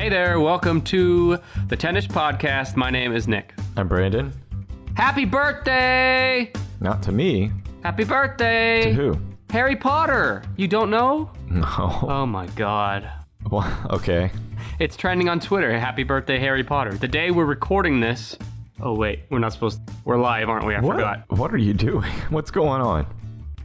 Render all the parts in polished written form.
Hey there, welcome to the Tennis Podcast. My name is Nick. I'm Brandon. Happy birthday! Not to me. Happy birthday! To who? Harry Potter. You don't know? No. Oh my god. Well, okay. It's trending on Twitter. Happy birthday, Harry Potter. The day we're recording this... Oh wait, we're live, aren't we? I forgot. What are you doing? What's going on?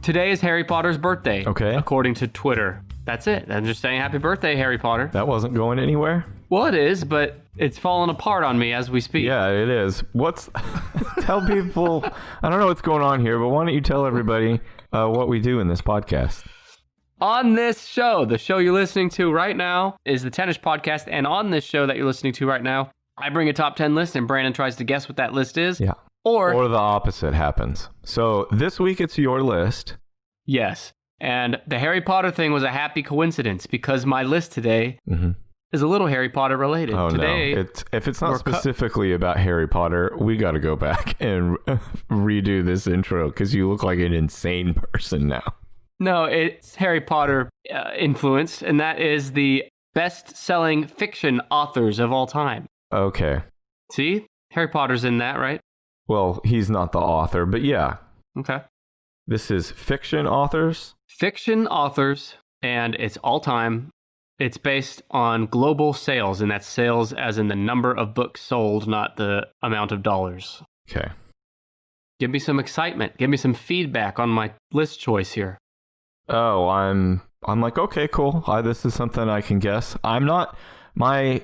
Today is Harry Potter's birthday. Okay. According to Twitter. That's it. I'm just saying happy birthday, Harry Potter. That wasn't going anywhere? Well, it is, but it's falling apart on me as we speak. Yeah, it is. Tell people, I don't know what's going on here, but why don't you tell everybody what we do in this podcast? On this show, the show you're listening to right now is the Tennis Podcast, and on this show that you're listening to right now, I bring a top 10 list, and Brandon tries to guess what that list is. Yeah. Or the opposite happens. So this week it's your list. Yes. And the Harry Potter thing was a happy coincidence because my list today is a little Harry Potter related. Oh, today, no. If it's not specifically about Harry Potter, we got to go back and redo this intro because you look like an insane person now. No, it's Harry Potter influenced, and that is the best-selling fiction authors of all time. Okay. See? Harry Potter's in that, right? Well, he's not the author, but yeah. Okay. This is fiction authors? Fiction authors, and it's all time. It's based on global sales, and that's sales as in the number of books sold, not the amount of dollars. Okay. Give me some excitement. Give me some feedback on my list choice here. Oh, I'm like, okay, cool. This is something I can guess. My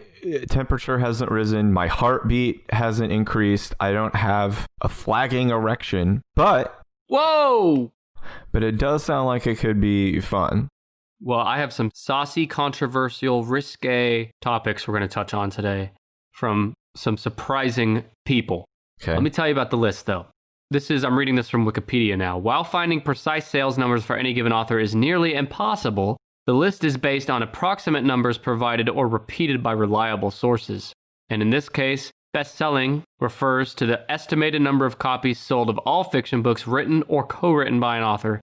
temperature hasn't risen. My heartbeat hasn't increased. I don't have a flagging erection, but... Whoa! But it does sound like it could be fun. Well, I have some saucy, controversial, risque topics we're going to touch on today from some surprising people. Okay. Let me tell you about the list, though. I'm reading this from Wikipedia now. While finding precise sales numbers for any given author is nearly impossible, the list is based on approximate numbers provided or repeated by reliable sources. And in this case, best-selling refers to the estimated number of copies sold of all fiction books written or co-written by an author.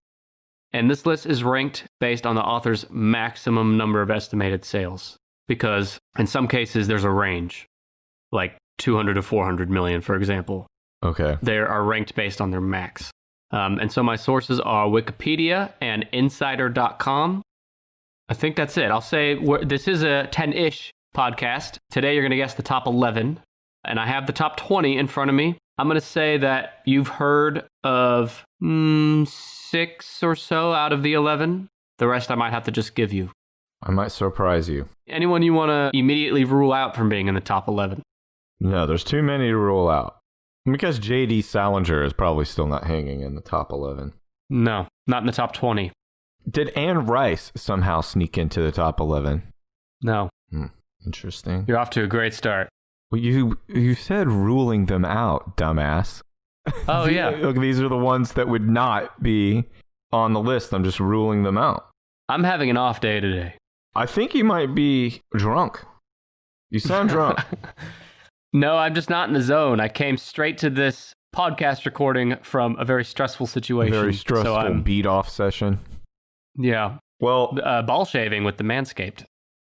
And this list is ranked based on the author's maximum number of estimated sales. Because in some cases, there's a range, like 200 to 400 million, for example. Okay. They are ranked based on their max. And so my sources are Wikipedia and Insider.com. I think that's it. I'll say this is a 10-ish podcast. Today, you're going to guess the top 11. And I have the top 20 in front of me. I'm going to say that you've heard of 6 or so out of the 11. The rest I might have to just give you. I might surprise you. Anyone you want to immediately rule out from being in the top 11? No, there's too many to rule out. Because J.D. Salinger is probably still not hanging in the top 11. No, not in the top 20. Did Anne Rice somehow sneak into the top 11? No. Interesting. You're off to a great start. Well, you said ruling them out, dumbass. Oh, yeah. Look, these are the ones that would not be on the list. I'm just ruling them out. I'm having an off day today. I think you might be drunk. You sound drunk. No, I'm just not in the zone. I came straight to this podcast recording from a very stressful situation. Very stressful beat-off session. Yeah. Well, ball shaving with the Manscaped.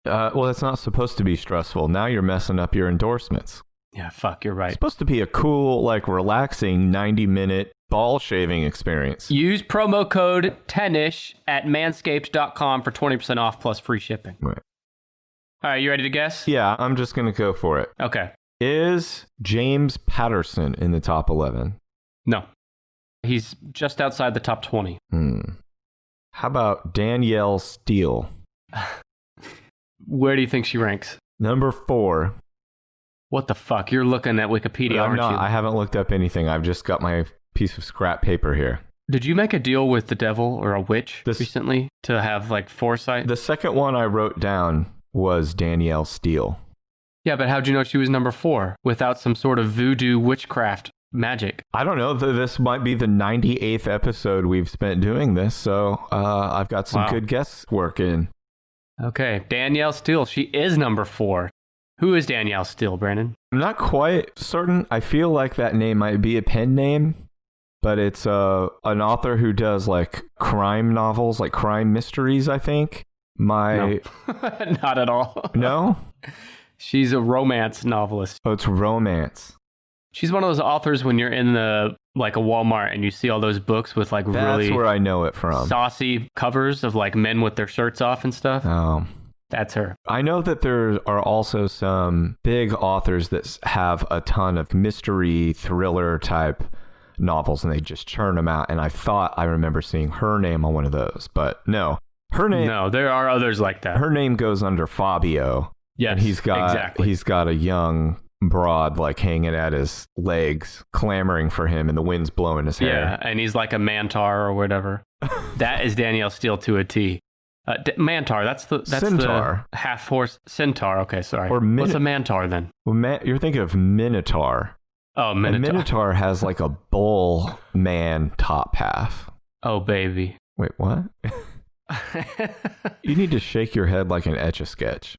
Well, it's not supposed to be stressful. Now you're messing up your endorsements. Yeah, fuck, you're right. It's supposed to be a cool, relaxing 90-minute ball shaving experience. Use promo code 10ish at manscaped.com for 20% off plus free shipping. Right. All right, you ready to guess? Yeah, I'm just going to go for it. Okay. Is James Patterson in the top 11? No. He's just outside the top 20. How about Danielle Steele? Where do you think she ranks? Number 4. What the fuck? You're looking at Wikipedia, aren't you? I haven't looked up anything. I've just got my piece of scrap paper here. Did you make a deal with the devil or a witch recently to have foresight? The second one I wrote down was Danielle Steele. Yeah, but how'd you know she was number 4 without some sort of voodoo witchcraft magic? I don't know. This might be the 98th episode we've spent doing this, so I've got some good guesswork in. Okay, Danielle Steele. She is number 4. Who is Danielle Steele, Brandon? I'm not quite certain. I feel like that name might be a pen name, but it's an author who does crime novels, crime mysteries, I think. No. Not at all. No? She's a romance novelist. Oh, it's romance. She's one of those authors when you're in a Walmart and you see all those books with like really That's where I know it from. saucy covers of like men with their shirts off and stuff. Oh. That's her. I know that there are also some big authors that have a ton of mystery thriller type novels and they just churn them out. And I thought I remember seeing her name on one of those, but no. No, there are others like that. Her name goes under Fabio. Yes, and he's got a young broad like hanging at his legs, clamoring for him, and the wind's blowing his hair. Yeah, and he's like a mantar or whatever. That is Danielle Steele to a T. Mantar, that's centaur. The half horse centaur. Okay, sorry. Or what's a mantar then? Well, you're thinking of minotaur. Oh, minotaur. A minotaur has like a bull man top half. Oh, baby. Wait, what? You need to shake your head like an Etch-a-Sketch.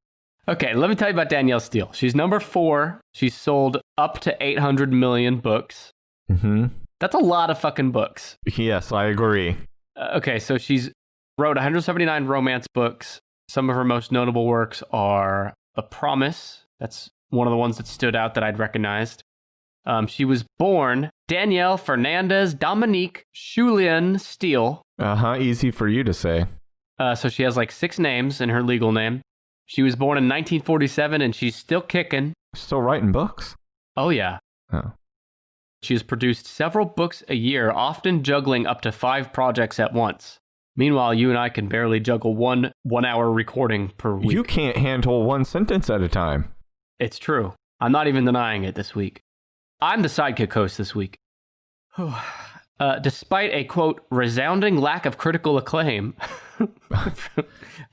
Okay, let me tell you about Danielle Steele. She's number 4. She's sold up to 800 million books. Mm-hmm. That's a lot of fucking books. Yes, I agree. Okay, so she's wrote 179 romance books. Some of her most notable works are A Promise. That's one of the ones that stood out that I'd recognized. She was born Danielle Fernandez Dominique Julian Steele. Easy for you to say. So she has like 6 names in her legal name. She was born in 1947 and she's still kicking. Still writing books? Oh, yeah. Oh. She has produced several books a year, often juggling up to 5 projects at once. Meanwhile, you and I can barely juggle one hour recording per week. You can't handle one sentence at a time. It's true. I'm not even denying it this week. I'm the sidekick host this week. Despite a, quote, resounding lack of critical acclaim,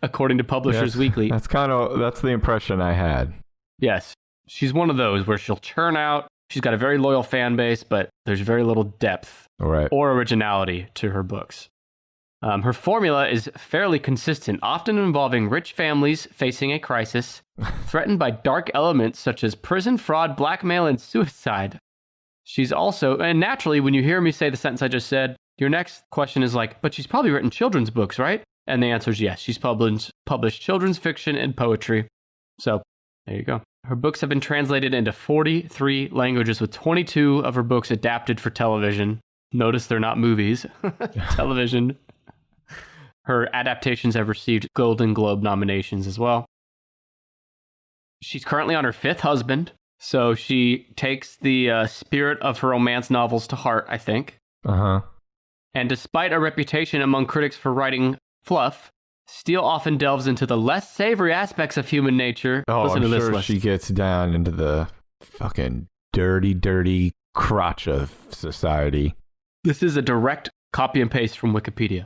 according to Publishers Weekly. That's the impression I had. Yes. She's one of those where she'll churn out. She's got a very loyal fan base, but there's very little depth or originality to her books. Her formula is fairly consistent, often involving rich families facing a crisis, threatened by dark elements such as prison, fraud, blackmail, and suicide. She's also, and naturally, when you hear me say the sentence I just said, your next question is like, but she's probably written children's books, right? And the answer is yes. She's published children's fiction and poetry. So there you go. Her books have been translated into 43 languages, with 22 of her books adapted for television. Notice they're not movies. Television. Her adaptations have received Golden Globe nominations as well. She's currently on her 5th husband, so she takes the spirit of her romance novels to heart, I think. Uh-huh. And despite a reputation among critics for writing fluff, Steele often delves into the less savory aspects of human nature. Oh, Listen to I'm this sure list. she gets down into the fucking dirty crotch of society. This is a direct copy and paste from Wikipedia.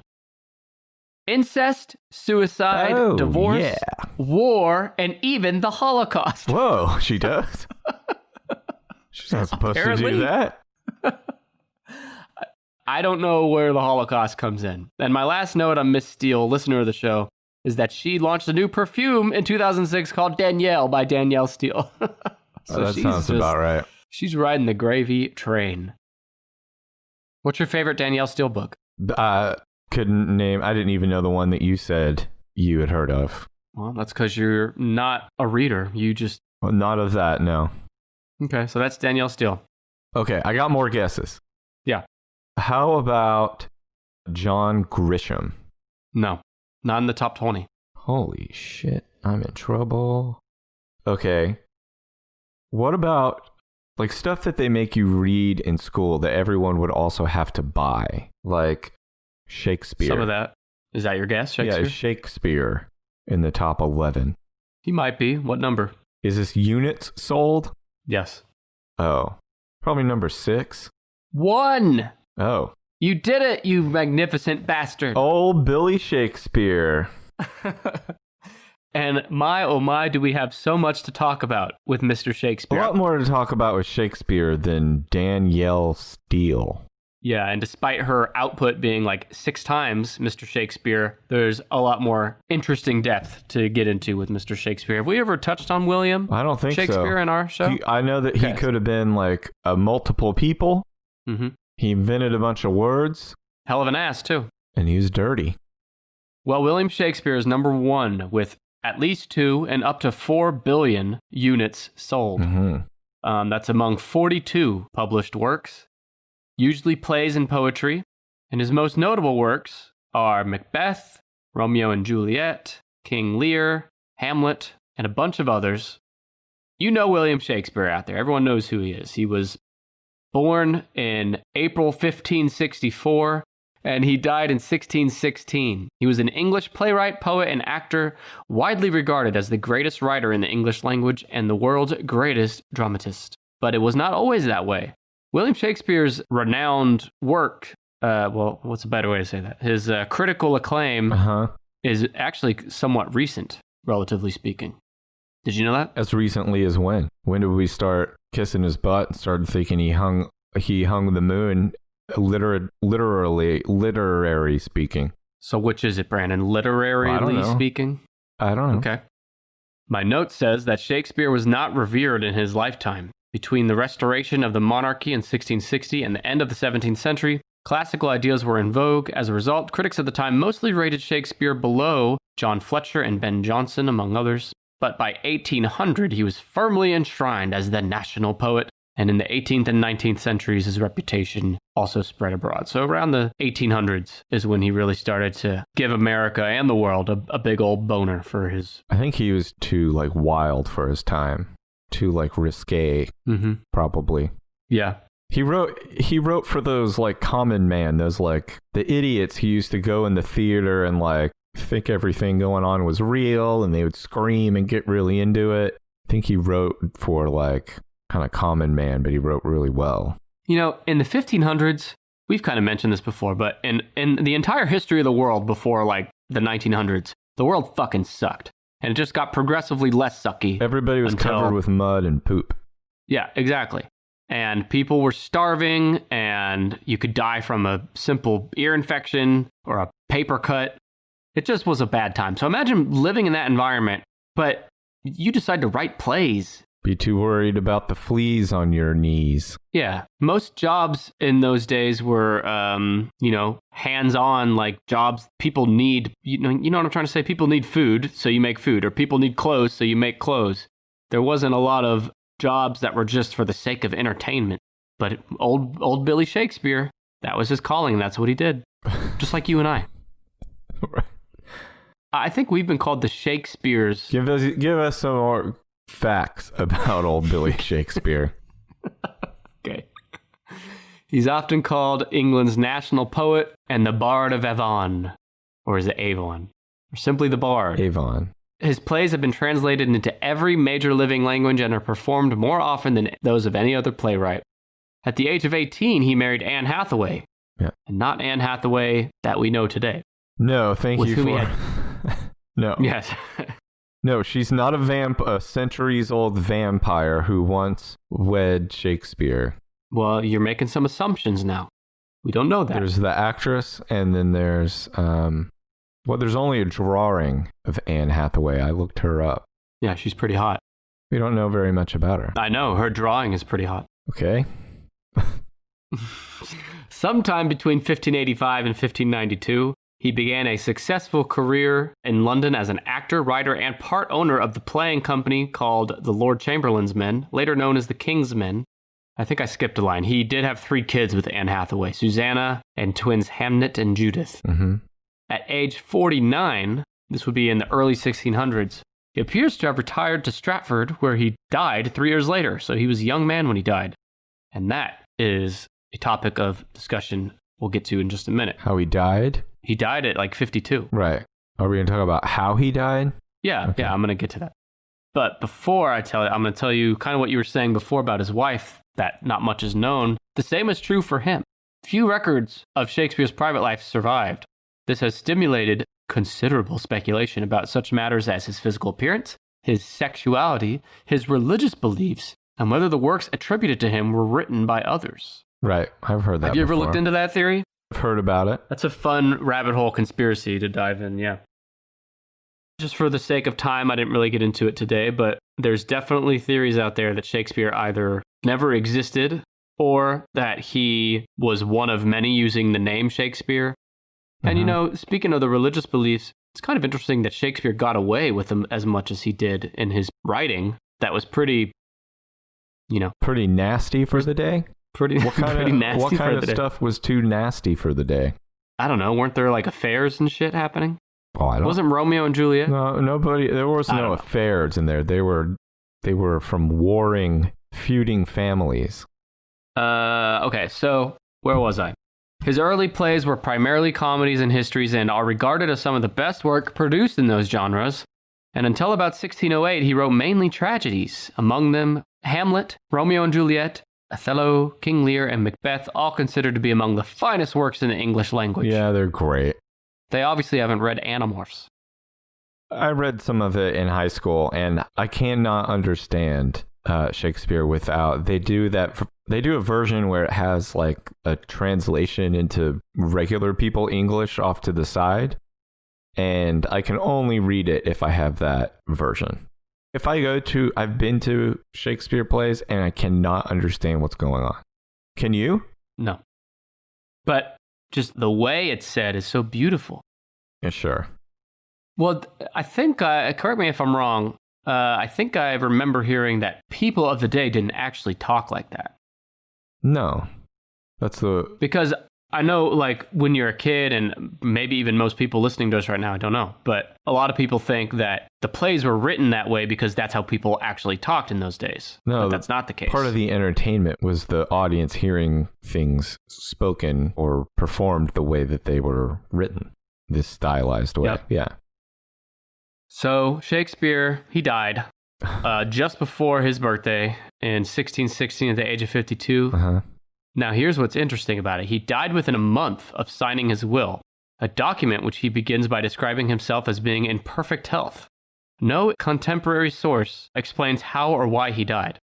Incest, suicide, divorce, war, and even the Holocaust. Whoa, she does? She's not supposed to do that. I don't know where the Holocaust comes in. And my last note on Miss Steele, listener of the show, is that she launched a new perfume in 2006 called Danielle by Danielle Steele. So that sounds about right. She's riding the gravy train. What's your favorite Danielle Steele book? Couldn't name. I didn't even know the one that you said you had heard of. Well, that's because you're not a reader. You just... Well, not of that, no. Okay, so that's Danielle Steele. Okay, I got more guesses. Yeah. How about John Grisham? No, not in the top 20. Holy shit, I'm in trouble. Okay. What about like stuff that they make you read in school that everyone would also have to buy? Like Shakespeare. Some of that. Is that your guess, Shakespeare? Yeah, Shakespeare in the top 11. He might be. What number? Is this units sold? Yes. Oh, probably number 6. 1! Oh. You did it, you magnificent bastard. Old Billy Shakespeare. And my, oh my, do we have so much to talk about with Mr. Shakespeare. A lot more to talk about with Shakespeare than Danielle Steele. Yeah, and despite her output being like 6 times Mr. Shakespeare, there's a lot more interesting depth to get into with Mr. Shakespeare. Have we ever touched on William I don't think Shakespeare in our show? I know that he could have been like a multiple people. Mm-hmm. He invented a bunch of words. Hell of an ass, too. And he was dirty. Well, William Shakespeare is number 1 with at least 2 and up to 4 billion units sold. That's among 42 published works, usually plays and poetry. And his most notable works are Macbeth, Romeo and Juliet, King Lear, Hamlet, and a bunch of others. You know William Shakespeare out there. Everyone knows who he is. He was born in April 1564, and he died in 1616. He was an English playwright, poet, and actor, widely regarded as the greatest writer in the English language and the world's greatest dramatist. But it was not always that way. William Shakespeare's renowned work, what's a better way to say that? His critical acclaim is actually somewhat recent, relatively speaking. Did you know that? As recently as when? When did we start kissing his butt and started thinking he hung the moon, literary speaking? So which is it, Brandon? Literarily speaking? I don't know. Okay. My note says that Shakespeare was not revered in his lifetime. Between the restoration of the monarchy in 1660 and the end of the 17th century, classical ideas were in vogue. As a result, critics at the time mostly rated Shakespeare below John Fletcher and Ben Jonson, among others. But by 1800, he was firmly enshrined as the national poet, and in the 18th and 19th centuries, his reputation also spread abroad. So around the 1800s is when he really started to give America and the world a big old boner for his... I think he was too, wild for his time. Too, risque, probably. Yeah. He wrote for those, common man, those, the idiots who used to go in the theater and, think everything going on was real, and they would scream and get really into it. I think he wrote for, kind of common man, but he wrote really well. You know, in the 1500s, we've kind of mentioned this before, but in the entire history of the world before, the 1900s, the world fucking sucked. And it just got progressively less sucky. Everybody was covered with mud and poop. Yeah, exactly. And people were starving, and you could die from a simple ear infection or a paper cut. It just was a bad time. So imagine living in that environment, but you decide to write plays. Be too worried about the fleas on your knees. Yeah. Most jobs in those days were, hands-on, jobs people need. You know what I'm trying to say? People need food, so you make food. Or people need clothes, so you make clothes. There wasn't a lot of jobs that were just for the sake of entertainment. But old Billy Shakespeare, that was his calling. That's what he did. Just like you and I. Right. I think we've been called the Shakespeares. Give us some more facts about old Billy Shakespeare. Okay. He's often called England's national poet and the Bard of Avon. Or is it Avon? Or simply the Bard. Avon. His plays have been translated into every major living language and are performed more often than those of any other playwright. At the age of 18, he married Anne Hathaway. Yeah. And not Anne Hathaway that we know today. No, thank you for... No. Yes. No, she's not a centuries-old vampire who once wed Shakespeare. Well, you're making some assumptions now. We don't know that. There's the actress, and then there's, there's only a drawing of Anne Hathaway. I looked her up. Yeah, she's pretty hot. We don't know very much about her. I know, her drawing is pretty hot. Okay. Sometime between 1585 and 1592, he began a successful career in London as an actor, writer, and part owner of the playing company called the Lord Chamberlain's Men, later known as the King's Men. I think I skipped a line. He did have 3 kids with Anne Hathaway, Susanna and twins Hamnet and Judith. Mm-hmm. At age 49, this would be in the early 1600s, he appears to have retired to Stratford, where he died 3 years later. So he was a young man when he died. And that is a topic of discussion we'll get to in just a minute. How he died? He died at 52. Right. Are we going to talk about how he died? Yeah, Okay. yeah, I'm going to get to that. But before I tell you, I'm going to tell you kind of what you were saying before about his wife, that not much is known. The same is true for him. Few records of Shakespeare's private life survived. This has stimulated considerable speculation about such matters as his physical appearance, his sexuality, his religious beliefs, and whether the works attributed to him were written by others. Right. I've heard that Have you ever before. looked into that theory? I've heard about it. That's a fun rabbit hole conspiracy to dive in, yeah. Just for the sake of time, I didn't really get into it today, but there's definitely theories out there that Shakespeare either never existed or that he was one of many using the name Shakespeare. And, speaking of the religious beliefs, It's kind of interesting that Shakespeare got away with them as much as he did in his writing. That was pretty, pretty nasty for the day. Pretty nasty for the day. What kind of stuff was too nasty for the day? I don't know. Weren't there like affairs and shit happening? Oh, I don't. Wasn't Romeo and Juliet? No, nobody. There was no affairs in there. They were from warring, feuding families. Okay, so where was I? His early plays were primarily comedies and histories and are regarded as some of the best work produced in those genres. And until about 1608, he wrote mainly tragedies. Among them, Hamlet, Romeo and Juliet, Othello, King Lear, and Macbeth, all considered to be among the finest works in the English language. Yeah, they're great. They obviously haven't read Animorphs. I read some of it in high school, and I cannot understand Shakespeare without. They do a version where it has like a translation into regular people English off to the side, and I can only read it if I have that version. If I've been to Shakespeare plays, and I cannot understand what's going on. Can you? No. But just the way it's said is so beautiful. Yeah, sure. Well, I think, correct me if I'm wrong, I think I remember hearing that people of the day didn't actually talk like that. No. Because I know, like, when you're a kid, and maybe even most people listening to us right now, I don't know, but a lot of people think that the plays were written that way because that's how people actually talked in those days. No, but that's not the case. Part of the entertainment was the audience hearing things spoken or performed the way that they were written, this stylized way. Yep. Yeah. So Shakespeare, he died just before his birthday in 1616 at the age of 52. Uh-huh. Now, here's what's interesting about it. He died within a month of signing his will, a document which he begins by describing himself as being in perfect health. No contemporary source explains how or why he died.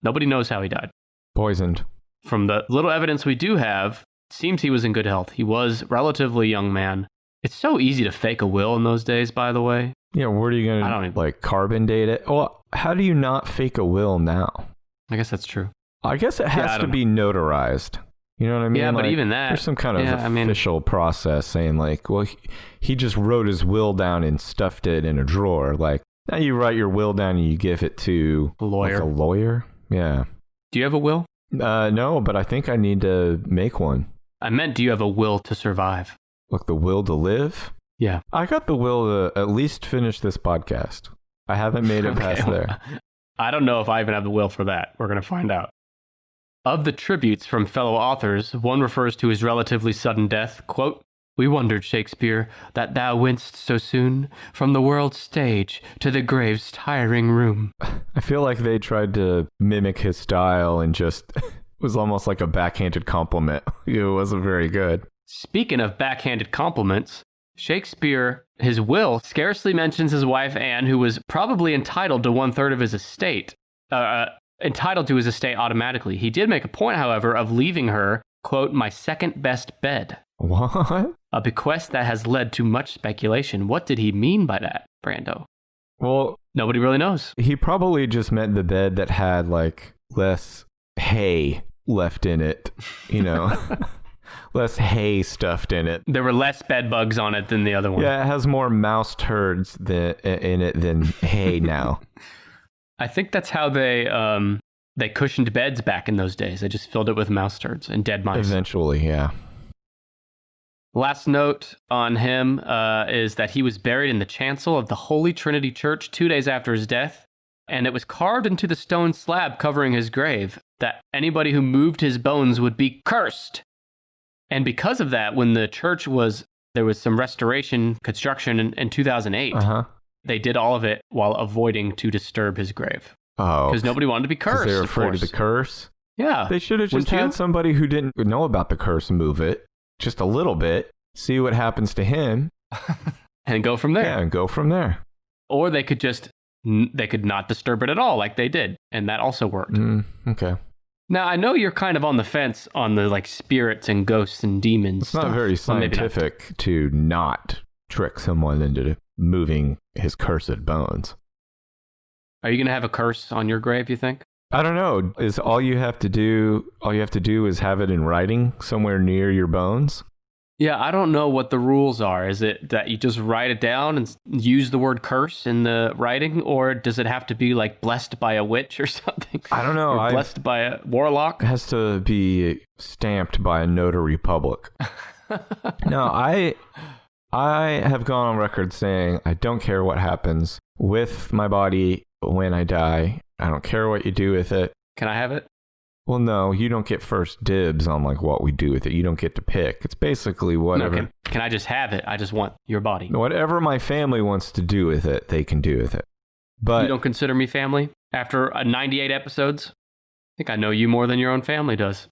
Nobody knows how he died. Poisoned. From the little evidence we do have, it seems he was in good health. He was a relatively young man. It's so easy to fake a will in those days, by the way. Yeah, where are you going to, carbon date it? Well, how do you not fake a will now? I guess that's true. I guess it has to be notarized. You know what I mean? Yeah, but even that... There's some kind of official process saying, like, well, he just wrote his will down and stuffed it in a drawer. Like, now you write your will down and you give it to... A lawyer. Like a lawyer? Yeah. Do you have a will? No, but I think I need to make one. I meant, do you have a will to survive? Like the will to live? Yeah. I got the will to at least finish this podcast. I haven't made it past there. I don't know if I even have the will for that. We're going to find out. Of the tributes from fellow authors, one refers to his relatively sudden death, quote, "We wondered, Shakespeare, that thou went'st so soon from the world's stage to the grave's tiring room." I feel like they tried to mimic his style and just was almost like a backhanded compliment. It wasn't very good. Speaking of backhanded compliments, Shakespeare, his will, scarcely mentions his wife Anne, who was probably entitled to 1/3 of his estate. Entitled to his estate automatically. He did make a point, however, of leaving her, quote, "my second best bed." What? A bequest that has led to much speculation. What did he mean by that, Brando? Well, nobody really knows. He probably just meant the bed that had, like, less hay left in it, you know? Less hay stuffed in it. There were less bed bugs on it than the other one. Yeah, it has more mouse turds in it than hay now. I think that's how they cushioned beds back in those days. They just filled it with mouse turds and dead mice. Eventually, yeah. Last note on him is that he was buried in the chancel of the Holy Trinity Church 2 days after his death, and it was carved into the stone slab covering his grave that anybody who moved his bones would be cursed. And because of that, when the church there was some restoration, construction in 2008, they did all of it while avoiding to disturb his grave. Oh. Because nobody wanted to be cursed. They were afraid of the curse? Yeah. They should have just had somebody who didn't know about the curse move it just a little bit, see what happens to him. And go from there. Yeah, and go from there. Or they could not disturb it at all like they did. And that also worked. Okay. Now, I know you're kind of on the fence on the like spirits and ghosts and demons. It's not very scientific to not trick someone into moving his cursed bones. Are you going to have a curse on your grave, you think? I don't know. Is all you have to do is have it in writing somewhere near your bones? Yeah, I don't know what the rules are. Is it that you just write it down and use the word curse in the writing? Or does it have to be like blessed by a witch or something? I don't know. Or blessed by a warlock? It has to be stamped by a notary public. No, I have gone on record saying I don't care what happens with my body when I die. I don't care what you do with it. Can I have it? Well, no, you don't get first dibs on like what we do with it. You don't get to pick. It's basically whatever. No, can I just have it? I just want your body. Whatever my family wants to do with it, they can do with it. But you don't consider me family after 98 episodes? I think I know you more than your own family does.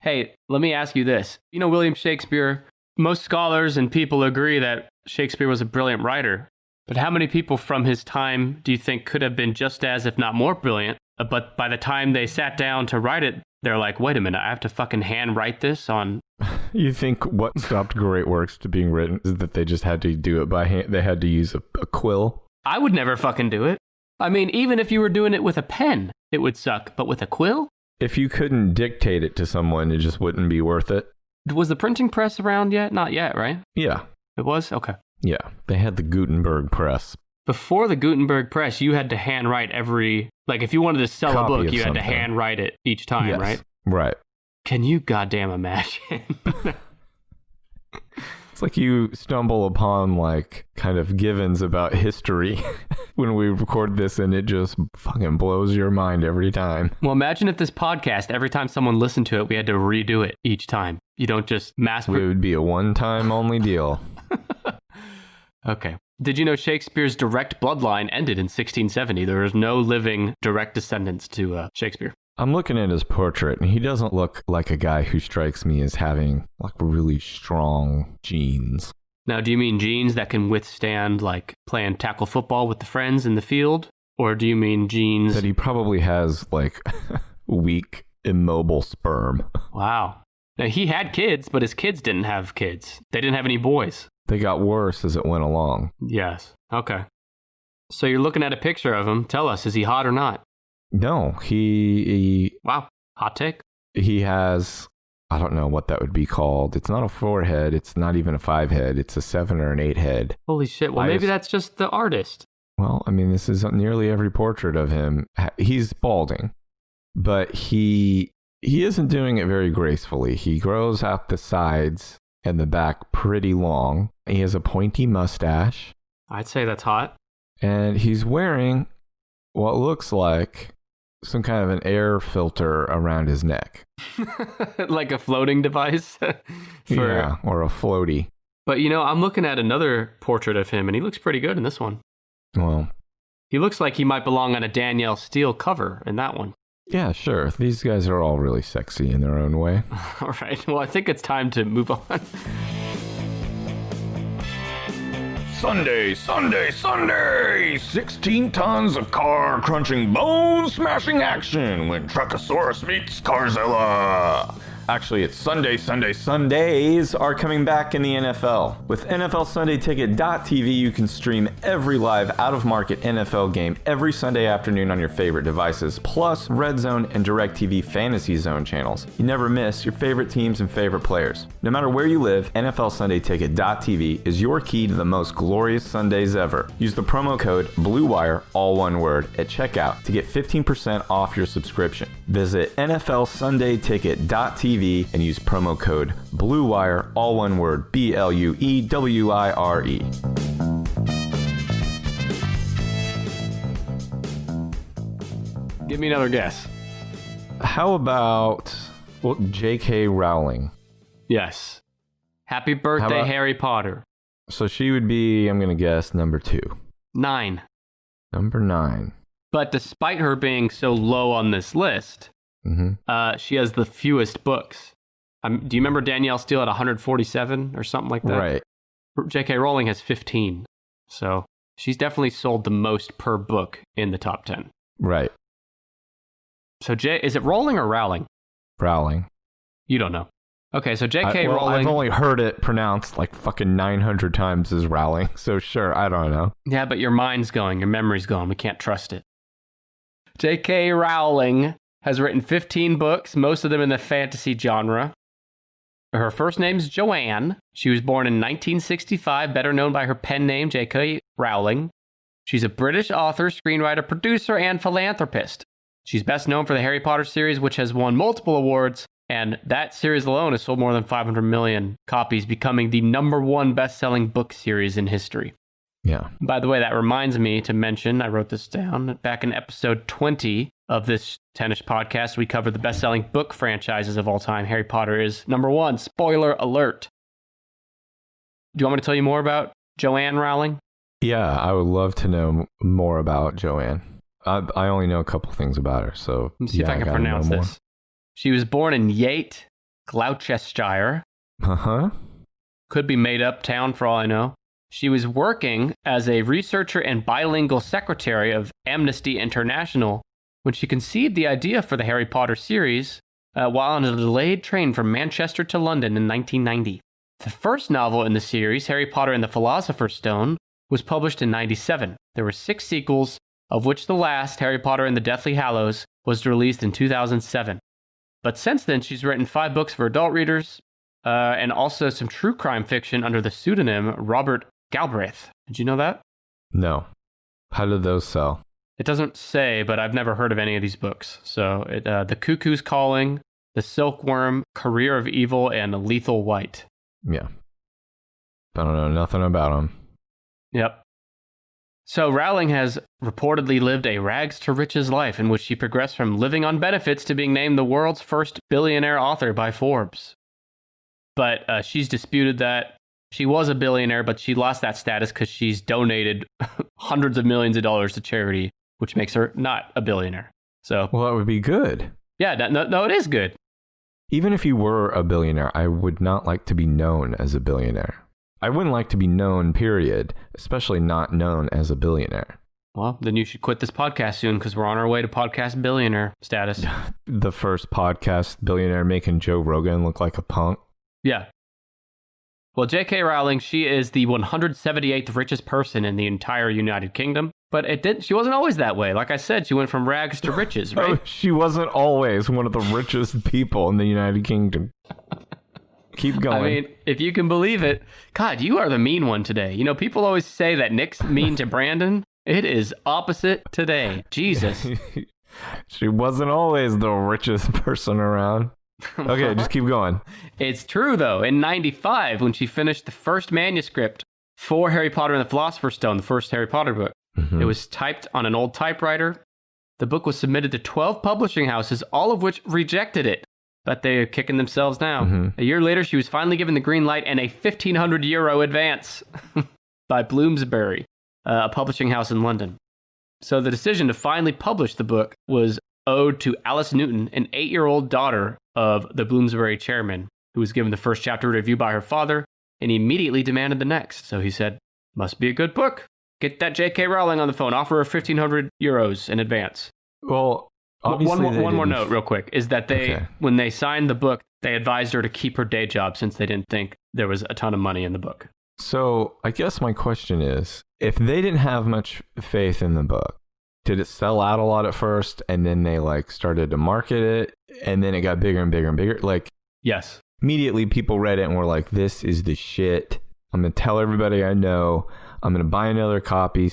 Hey, let me ask you this. You know William Shakespeare? Most scholars and people agree that Shakespeare was a brilliant writer. But how many people from his time do you think could have been just as, if not more brilliant? But by the time they sat down to write it, they're like, wait a minute, I have to fucking hand write this on... You think what stopped great works to being written is that they just had to do it by hand? They had to use a quill? I would never fucking do it. I mean, even if you were doing it with a pen, it would suck. But with a quill? If you couldn't dictate it to someone, it just wouldn't be worth it. Was the printing press around yet? Not yet, right? Yeah. It was? Okay. Yeah. They had the Gutenberg press. Before the Gutenberg press, you had to handwrite every... Like, if you wanted to sell Copy a book, of you had to something. handwrite it each time, Yes. right? Right. Can you goddamn imagine? It's like you stumble upon like kind of givens about history when we record this and it just fucking blows your mind every time. Well, imagine if this podcast, every time someone listened to it, we had to redo it each time. You don't just mass... It would be a one-time only deal. Okay. Did you know Shakespeare's direct bloodline ended in 1670? There is no living direct descendants to Shakespeare. I'm looking at his portrait, and he doesn't look like a guy who strikes me as having like really strong genes. Now, do you mean genes that can withstand like playing tackle football with the friends in the field? Or do you mean genes... That he probably has like weak, immobile sperm. Wow. Now, he had kids, but his kids didn't have kids. They didn't have any boys. They got worse as it went along. Yes. Okay. So you're looking at a picture of him. Tell us, is he hot or not? No, he Wow. Hot take. he has, I don't know what that would be called. It's not a 4 head. It's not even a 5 head. It's a 7 or an 8 head. Holy shit. Well, maybe that's just the artist. Well, I mean, this is nearly every portrait of him. He's balding, but he isn't doing it very gracefully. He grows out the sides and the back pretty long. He has a pointy mustache. I'd say that's hot. And he's wearing what looks like some kind of an air filter around his neck. Like a floating device? Yeah, or a floaty. But, you know, I'm looking at another portrait of him, and he looks pretty good in this one. Well, He looks like he might belong on a Danielle Steele cover in that one. yeah, sure. These guys are all really sexy in their own way. All right. Well, I think it's time to move on. Sunday, Sunday, Sunday! 16 tons of car-crunching, bone-smashing action when Truckosaurus meets Carzilla! Actually, it's Sunday, Sunday, Sundays are coming back in the NFL. With NFL Sunday Ticket.tv, you can stream every live out-of-market NFL game every Sunday afternoon on your favorite devices, plus Red Zone and DirecTV Fantasy Zone channels. You never miss your favorite teams and favorite players. No matter where you live, NFL Sunday Ticket.tv is your key to the most glorious Sundays ever. Use the promo code BLUEWIRE, all one word, at checkout to get 15% off your subscription. Visit NFLSundayTicket.tv and use promo code BLUEWIRE, all one word, BLUEWIRE. Give me another guess. How about J.K. Rowling? Yes. Happy birthday, about- Harry Potter. So she would be, I'm going to guess, number 2. 9. Number 9. But despite her being so low on this list, she has the fewest books. Do you remember Danielle Steele at 147 or something like that? Right. J.K. Rowling has 15. So she's definitely sold the most per book in the top 10. Right. So is it Rowling or Rowling? Rowling. You don't know. Okay, so J.K. Rowling... I've only heard it pronounced like fucking 900 times as Rowling, so sure, I don't know. Yeah, but your mind's going, your memory's going. We can't trust it. J.K. Rowling has written 15 books, most of them in the fantasy genre. Her first name's Joanne. She was born in 1965, better known by her pen name, J.K. Rowling. She's a British author, screenwriter, producer, and philanthropist. She's best known for the Harry Potter series, which has won multiple awards, and that series alone has sold more than 500 million copies, becoming the #1 best-selling book series in history. Yeah. By the way, that reminds me to mention, I wrote this down, back in episode 20 of this 10ish podcast, we covered the best-selling book franchises of all time. Harry Potter is #1. Spoiler alert. Do you want me to tell you more about Joanne Rowling? Yeah, I would love to know more about Joanne. I only know a couple things about her, so Let me see if I can pronounce this. She was born in Yate, Gloucestershire. Uh-huh. Could be made up town for all I know. She was working as a researcher and bilingual secretary of Amnesty International when she conceived the idea for the Harry Potter series while on a delayed train from Manchester to London in 1990. The first novel in the series, Harry Potter and the Philosopher's Stone, was published in 1997. There were 6 sequels, of which the last, Harry Potter and the Deathly Hallows, was released in 2007. But since then, she's written 5 books for adult readers and also some true crime fiction under the pseudonym Robert Galbraith. Did you know that? No. How did those sell? It doesn't say, but I've never heard of any of these books. So, The Cuckoo's Calling, The Silkworm, Career of Evil, and Lethal White. Yeah. I don't know nothing about them. Yep. So Rowling has reportedly lived a rags-to-riches life in which she progressed from living on benefits to being named the world's first billionaire author by Forbes. But she's disputed that. She was a billionaire, but she lost that status because she's donated hundreds of millions of dollars to charity, which makes her not a billionaire. So, well, that would be good. Yeah, no, it is good. Even if you were a billionaire, I would not like to be known as a billionaire. I wouldn't like to be known, period, especially not known as a billionaire. Well, then you should quit this podcast soon because we're on our way to podcast billionaire status. The first podcast billionaire making Joe Rogan look like a punk. Yeah. Well, J.K. Rowling, she is the 178th richest person in the entire United Kingdom. But she wasn't always that way. Like I said, she went from rags to riches, right? Oh, she wasn't always one of the richest people in the United Kingdom. Keep going. I mean, if you can believe it. God, you are the mean one today. You know, people always say that Nick's mean to Brandon. It is opposite today. Jesus. She wasn't always the richest person around. Okay, just keep going. It's true, though. In 1995, when she finished the first manuscript for Harry Potter and the Philosopher's Stone, the first Harry Potter book, it was typed on an old typewriter. The book was submitted to 12 publishing houses, all of which rejected it. But they're kicking themselves now. A year later, she was finally given the green light and a €1,500 advance by Bloomsbury, a publishing house in London. So the decision to finally publish the book was owed to Alice Newton, an 8-year-old daughter of the Bloomsbury chairman, who was given the first chapter review by her father, and he immediately demanded the next. So he said, must be a good book. Get that J.K. Rowling on the phone. Offer her €1,500 in advance. Well, one more note real quick is that when they signed the book, they advised her to keep her day job since they didn't think there was a ton of money in the book. So I guess my question is, if they didn't have much faith in the book, did it sell out a lot at first and then they started to market it and then it got bigger and bigger and bigger? Yes. Immediately people read it and were like, this is the shit. I'm going to tell everybody I know. I'm going to buy another copy.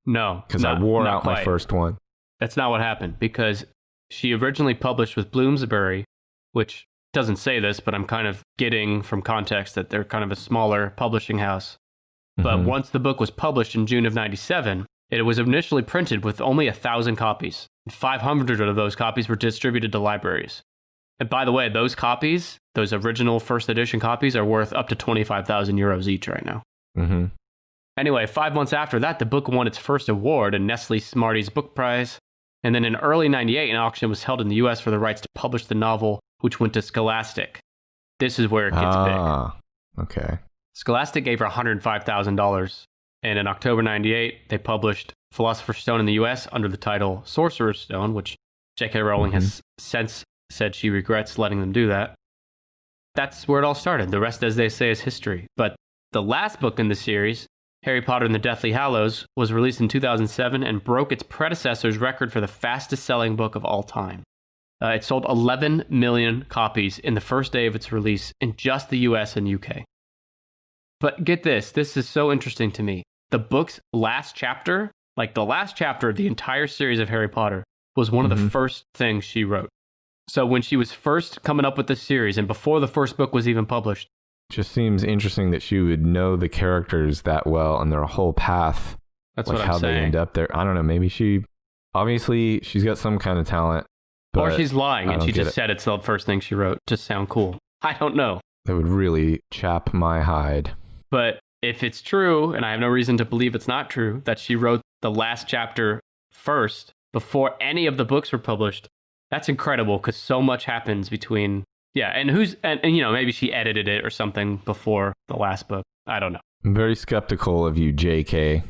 No, because I wore out my first one. That's not what happened, because she originally published with Bloomsbury, which doesn't say this, but I'm kind of getting from context that they're kind of a smaller publishing house. But once the book was published in June of 1997, it was initially printed with only 1,000 copies. 500 of those copies were distributed to libraries. And by the way, those copies, those original first edition copies, are worth up to €25,000 each right now. Anyway, 5 months after that, the book won its first award, a Nestle Smarties Book Prize. And then in early 1998, an auction was held in the U.S. for the rights to publish the novel, which went to Scholastic. This is where it gets big. Okay. Scholastic gave her $105,000. And in October 1998, they published Philosopher's Stone in the U.S. under the title Sorcerer's Stone, which J.K. Rowling has since said she regrets letting them do that. That's where it all started. The rest, as they say, is history. But the last book in the series, Harry Potter and the Deathly Hallows, was released in 2007 and broke its predecessor's record for the fastest-selling book of all time. It sold 11 million copies in the first day of its release in just the US and UK. But get this is so interesting to me. The book's last chapter, like the last chapter of the entire series of Harry Potter, was one of the first things she wrote. So when she was first coming up with this series and before the first book was even published. Just seems interesting that she would know the characters that well and their whole path. That's like what I'm how saying. They end up there. I don't know. Maybe she's got some kind of talent. Or she's lying and she just said it's the first thing she wrote to sound cool. I don't know. That would really chap my hide. But if it's true, and I have no reason to believe it's not true, that she wrote the last chapter first before any of the books were published, that's incredible because so much happens between, and maybe she edited it or something before the last book. I don't know. I'm very skeptical of you, JK.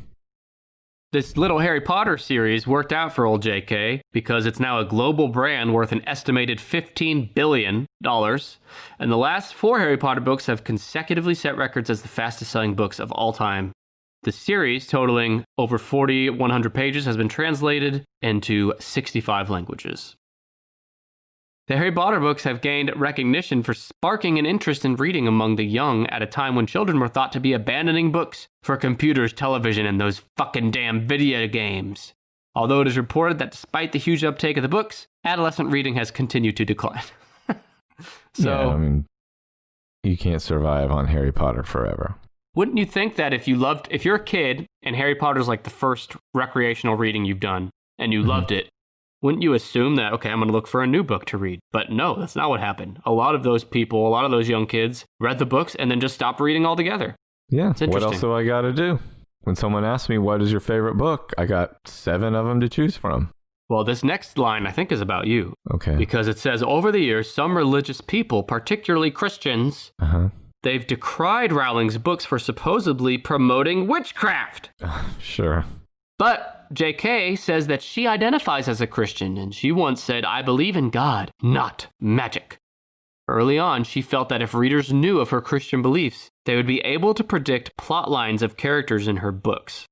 This little Harry Potter series worked out for old JK because it's now a global brand worth an estimated $15 billion. And the last 4 Harry Potter books have consecutively set records as the fastest selling books of all time. The series, totaling over 4,100 pages, has been translated into 65 languages. The Harry Potter books have gained recognition for sparking an interest in reading among the young at a time when children were thought to be abandoning books for computers, television, and those fucking damn video games. Although it is reported that despite the huge uptake of the books, adolescent reading has continued to decline. You can't survive on Harry Potter forever. Wouldn't you think that if you're a kid and Harry Potter's like the first recreational reading you've done and you loved it, wouldn't you assume that, okay, I'm going to look for a new book to read? But no, that's not what happened. A lot of those people, a lot of those young kids read the books and then just stopped reading altogether. Yeah, it's interesting. What else do I got to do? When someone asks me, what is your favorite book? I got 7 of them to choose from. Well, this next line, I think, is about you. Okay. Because it says, over the years, some religious people, particularly Christians, they've decried Rowling's books for supposedly promoting witchcraft. Sure. But JK says that she identifies as a Christian, and she once said, I believe in God, not magic. Early on, she felt that if readers knew of her Christian beliefs, they would be able to predict plot lines of characters in her books.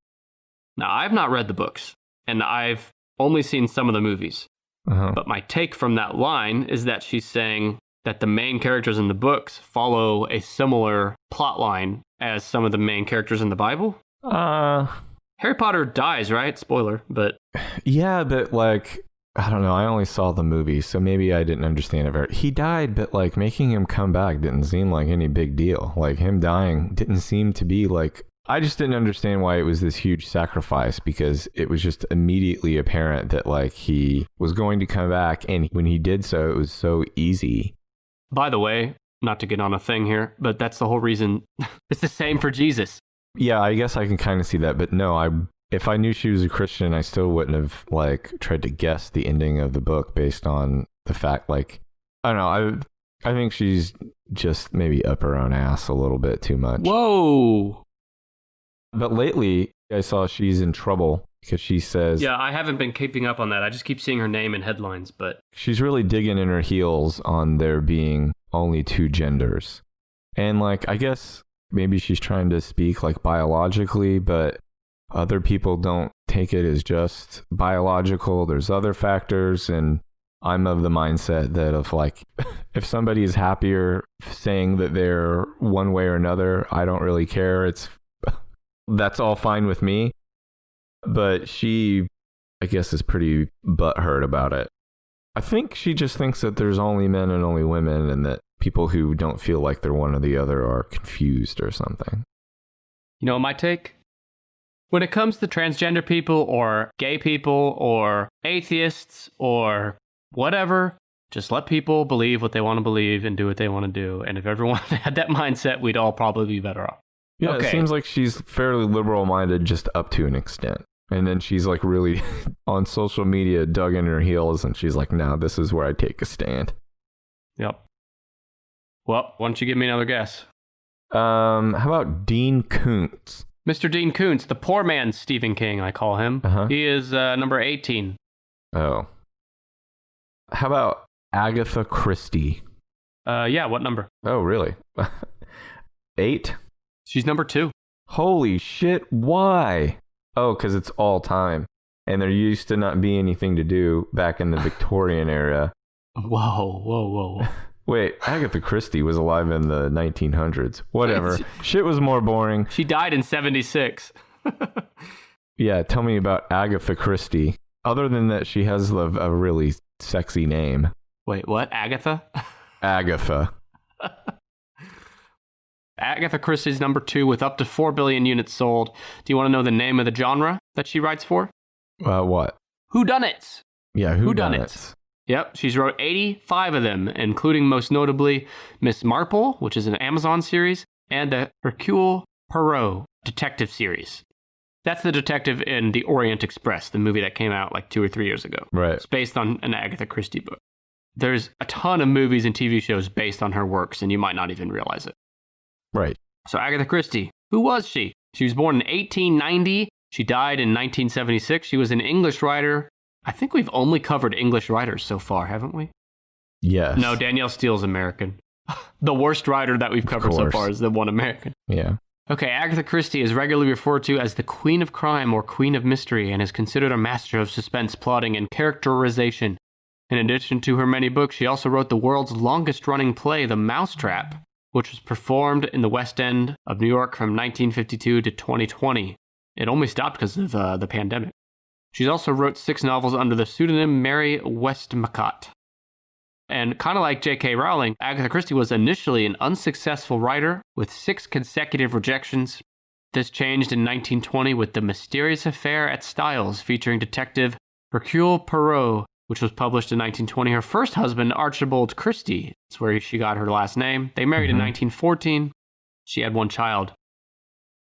Now, I've not read the books, and I've only seen some of the movies. But my take from that line is that she's saying that the main characters in the books follow a similar plot line as some of the main characters in the Bible. Harry Potter dies, right? Spoiler, but... Yeah, but like, I don't know. I only saw the movie, so maybe I didn't understand it very... He died, but like making him come back didn't seem like any big deal. Like him dying didn't seem to be like... I just didn't understand why it was this huge sacrifice because it was just immediately apparent that like he was going to come back, and when he did so, it was so easy. By the way, not to get on a thing here, but that's the whole reason. It's the same for Jesus. Yeah, I guess I can kind of see that, but no, if I knew she was a Christian, I still wouldn't have like tried to guess the ending of the book based on the fact, like, I don't know, I think she's just maybe up her own ass a little bit too much. Whoa! But lately, I saw she's in trouble because she says... Yeah, I haven't been keeping up on that. I just keep seeing her name in headlines, but... She's really digging in her heels on there being only 2 genders. And like, I guess... Maybe she's trying to speak like biologically, but other people don't take it as just biological. There's other factors, and I'm of the mindset that of like, if somebody is happier saying that they're one way or another, I don't really care. That's all fine with me. But she, I guess, is pretty butthurt about it. I think she just thinks that there's only men and only women, and that people who don't feel like they're one or the other are confused or something. You know my take? When it comes to transgender people or gay people or atheists or whatever, just let people believe what they want to believe and do what they want to do. And if everyone had that mindset, we'd all probably be better off. Yeah, okay. It seems like she's fairly liberal-minded just up to an extent. And then she's like really on social media dug in her heels, and she's like, no, this is where I take a stand. Yep. Well, why don't you give me another guess? How about Dean Koontz? Mr. Dean Koontz, the poor man's Stephen King, I call him. He is number 18. Oh. How about Agatha Christie? Yeah, what number? Oh, really? 8? She's number 2. Holy shit, why? Oh, because it's all time. And there used to not be anything to do back in the Victorian era. Whoa. Wait, Agatha Christie was alive in the 1900s. Whatever. Shit was more boring. She died in 76. Yeah, tell me about Agatha Christie. Other than that, she has a really sexy name. Wait, what? Agatha? Agatha. Agatha Christie's number 2 with up to 4 billion units sold. Do you want to know the name of the genre that she writes for? What? Whodunits. Yeah, whodunits. Yep, she's wrote 85 of them, including most notably Miss Marple, which is an Amazon series, and the Hercule Poirot detective series. That's the detective in The Orient Express, the movie that came out like 2 or 3 years ago. Right. It's based on an Agatha Christie book. There's a ton of movies and TV shows based on her works, and you might not even realize it. Right. So Agatha Christie, who was she? She was born in 1890. She died in 1976. She was an English writer. I think we've only covered English writers so far, haven't we? Yes. No, Danielle Steele's American. The worst writer that we've covered so far is the one American. Yeah. Okay, Agatha Christie is regularly referred to as the Queen of Crime or Queen of Mystery and is considered a master of suspense, plotting, and characterization. In addition to her many books, she also wrote the world's longest-running play, The Mousetrap, which was performed in the West End of New York from 1952 to 2020. It only stopped because of the pandemic. She also wrote 6 novels under the pseudonym Mary Westmacott. And kind of like J.K. Rowling, Agatha Christie was initially an unsuccessful writer with 6 consecutive rejections. This changed in 1920 with The Mysterious Affair at Styles, featuring Detective Hercule Poirot, which was published in 1920. Her first husband, Archibald Christie, that's where she got her last name. They married in 1914. She had 1 child.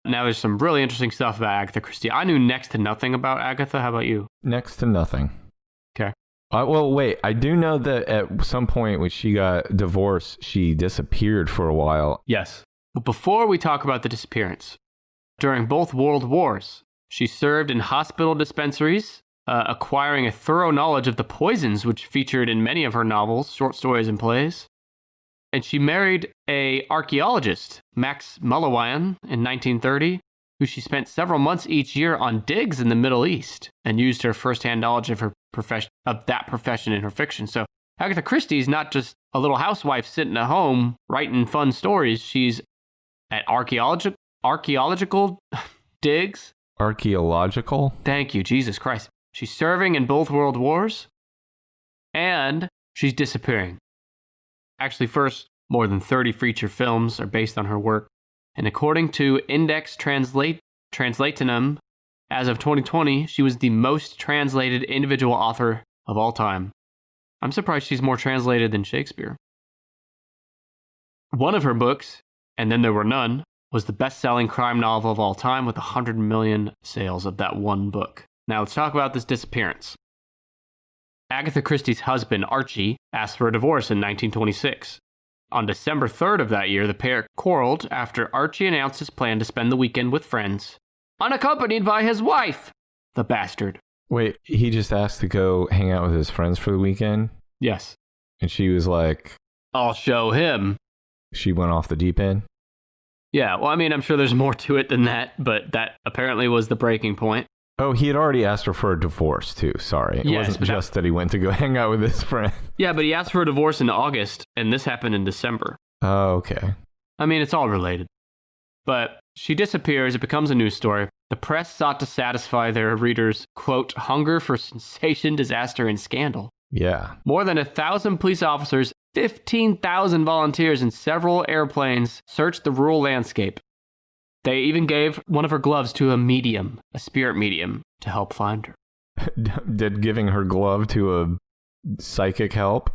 Now, there's some really interesting stuff about Agatha Christie. I knew next to nothing about Agatha. How about you? Next to nothing. Okay. Well, wait. I do know that at some point when she got divorced, she disappeared for a while. Yes. But before we talk about the disappearance, during both World Wars, she served in hospital dispensaries, acquiring a thorough knowledge of the poisons which featured in many of her novels, short stories, and plays. And she married an archaeologist, Max Mulliwan, in 1930, who she spent several months each year on digs in the Middle East and used her firsthand knowledge of that profession in her fiction. So Agatha Christie is not just a little housewife sitting at home writing fun stories. She's at archaeological digs. Archaeological? Thank you, Jesus Christ. She's serving in both world wars, and she's disappearing. Actually, first, more than 30 feature films are based on her work. And according to Index Translationum, as of 2020, she was the most translated individual author of all time. I'm surprised she's more translated than Shakespeare. One of her books, And Then There Were None, was the best-selling crime novel of all time with 100 million sales of that one book. Now let's talk about this disappearance. Agatha Christie's husband, Archie, asked for a divorce in 1926. On December 3rd of that year, the pair quarreled after Archie announced his plan to spend the weekend with friends, unaccompanied by his wife, the bastard. Wait, he just asked to go hang out with his friends for the weekend? Yes. And she was like... I'll show him. She went off the deep end? Yeah, well, I mean, I'm sure there's more to it than that, but that apparently was the breaking point. Oh, he had already asked her for a divorce, too. Sorry. It wasn't just that he went to go hang out with his friend. Yeah, but he asked for a divorce in August, and this happened in December. Oh, okay. I mean, it's all related. But she disappears. It becomes a news story. The press sought to satisfy their readers' quote, hunger for sensation, disaster, and scandal. Yeah. More than 1,000 police officers, 15,000 volunteers, and several airplanes searched the rural landscape. They even gave one of her gloves to a spirit medium, to help find her. Did giving her glove to a psychic help?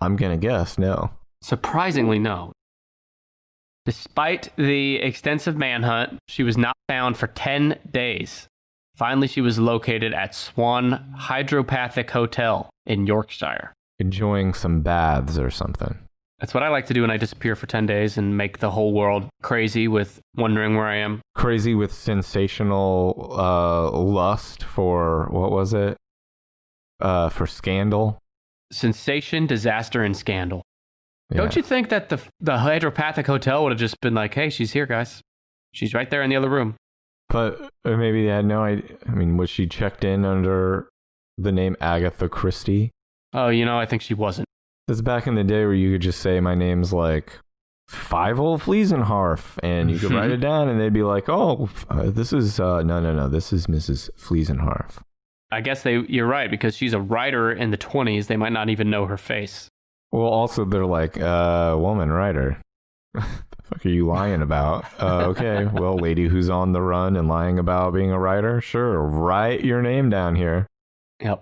I'm going to guess no. Surprisingly, no. Despite the extensive manhunt, she was not found for 10 days. Finally, she was located at Swan Hydropathic Hotel in Yorkshire. Enjoying some baths or something. That's what I like to do when I disappear for 10 days and make the whole world crazy with wondering where I am. Crazy with sensational lust for, what was it? For scandal. Sensation, disaster, and scandal. Yeah. Don't you think that the Hydropathic Hotel would have just been like, hey, she's here, guys. She's right there in the other room. But maybe they had no idea. I mean, was she checked in under the name Agatha Christie? Oh, I think she wasn't. This is back in the day where you could just say my name's like Fievel Fliesenharf, and you could write it down, and they'd be like, "Oh, this is no, this is Mrs. Fliesenharf." I guess you're right, because she's a writer in the 20s. They might not even know her face. Well, also they're like, woman writer. The fuck are you lying about? Okay, well, lady who's on the run and lying about being a writer, sure, write your name down here. Yep.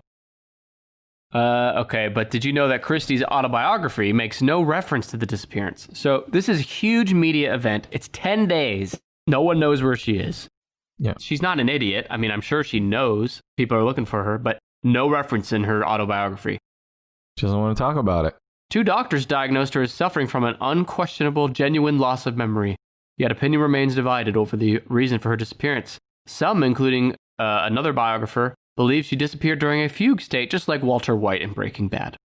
Okay, but did you know that Christie's autobiography makes no reference to the disappearance? So this is a huge media event. It's 10 days. No one knows where she is. Yeah. She's not an idiot. I mean, I'm sure she knows people are looking for her, but no reference in her autobiography. She doesn't want to talk about it. 2 doctors diagnosed her as suffering from an unquestionable, genuine loss of memory. Yet opinion remains divided over the reason for her disappearance. Some, including another biographer, believe she disappeared during a fugue state, just like Walter White in Breaking Bad.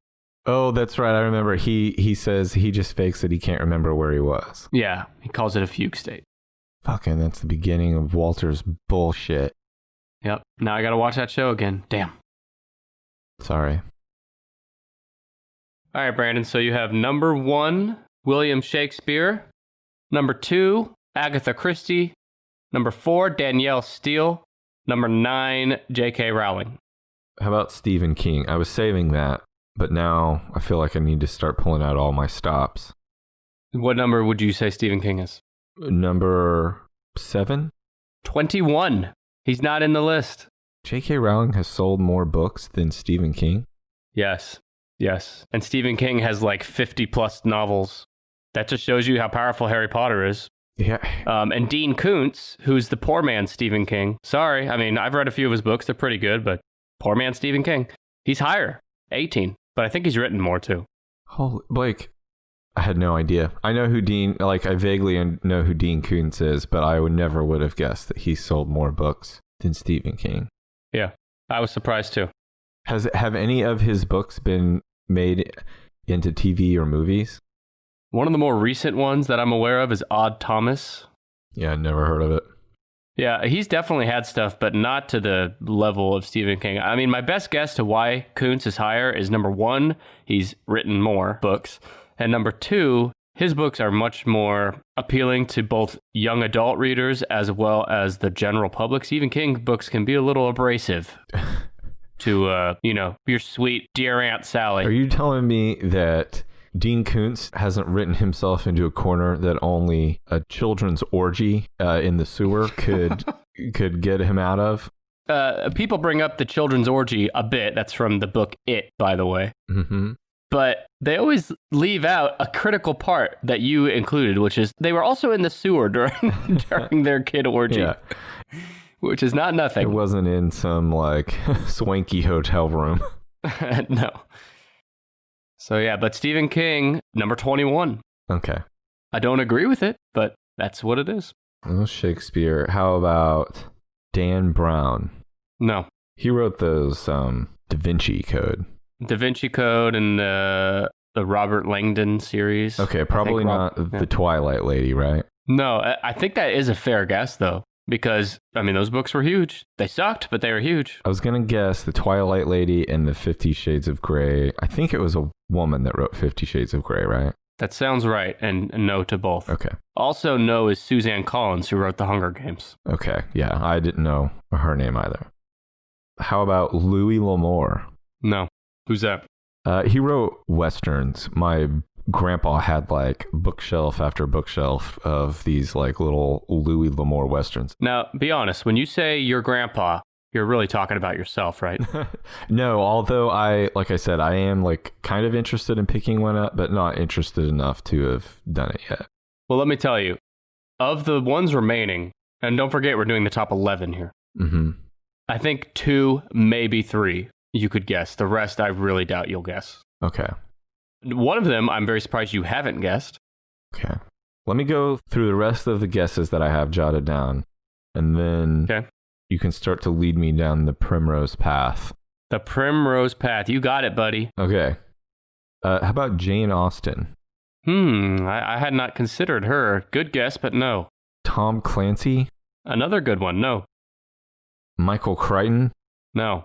Oh, that's right. I remember. He says he just fakes that he can't remember where he was. Yeah, he calls it a fugue state. Fucking, that's the beginning of Walter's bullshit. Yep. Now I gotta watch that show again. Damn. Sorry. All right, Brandon. So you have number 1, William Shakespeare. Number 2, Agatha Christie. Number 4, Danielle Steele. Number 9, J.K. Rowling. How about Stephen King? I was saving that, but now I feel like I need to start pulling out all my stops. What number would you say Stephen King is? Number 7? 21. He's not in the list. J.K. Rowling has sold more books than Stephen King? Yes. Yes. And Stephen King has like 50 plus novels. That just shows you how powerful Harry Potter is. Yeah. And Dean Koontz, who's the poor man Stephen King. Sorry, I mean, I've read a few of his books. They're pretty good, but poor man Stephen King. He's higher, 18. But I think he's written more, too. Holy, Blake, I had no idea. I know who I vaguely know who Dean Koontz is, but I never would have guessed that he sold more books than Stephen King. Yeah, I was surprised, too. Have any of his books been made into TV or movies? One of the more recent ones that I'm aware of is Odd Thomas. Yeah, never heard of it. Yeah, he's definitely had stuff, but not to the level of Stephen King. I mean, my best guess to why Koontz is higher is number 1, he's written more books. And number 2, his books are much more appealing to both young adult readers as well as the general public. Stephen King's books can be a little abrasive to, your sweet Dear Aunt Sally. Are you telling me that Dean Koontz hasn't written himself into a corner that only a children's orgy in the sewer could get him out of? People bring up the children's orgy a bit. That's from the book It, by the way. Mm-hmm. But they always leave out a critical part that you included, which is they were also in the sewer during their kid orgy. Yeah. Which is not nothing. It wasn't in some like swanky hotel room. No. So yeah, but Stephen King, number 21. Okay. I don't agree with it, but that's what it is. Oh, Shakespeare. How about Dan Brown? No. He wrote those Da Vinci Code. Da Vinci Code and the Robert Langdon series. Okay, probably not the Twilight Lady, right? No, I think that is a fair guess, though. Because, I mean, those books were huge. They sucked, but they were huge. I was going to guess the Twilight Lady and the 50 Shades of Grey. I think it was a woman that wrote 50 Shades of Grey, right? That sounds right, and no to both. Okay. Also no is Suzanne Collins, who wrote The Hunger Games. Okay, yeah, I didn't know her name either. How about Louie Lamour? No. Who's that? He wrote Westerns. My grandpa had like bookshelf after bookshelf of these like little Louie Lamour Westerns. Now, be honest, when you say your grandpa, you're really talking about yourself, right? No, although like I said, I am like kind of interested in picking one up, but not interested enough to have done it yet. Well, let me tell you, of the ones remaining, and don't forget we're doing the top 11 here. Mm-hmm. I think 2, maybe 3 you could guess. The rest I really doubt you'll guess. Okay. One of them I'm very surprised you haven't guessed. Okay. Let me go through the rest of the guesses that I have jotted down, and then you can start to lead me down the primrose path. The primrose path. You got it, buddy. Okay. How about Jane Austen? I had not considered her. Good guess, but no. Tom Clancy? Another good one, no. Michael Crichton? No.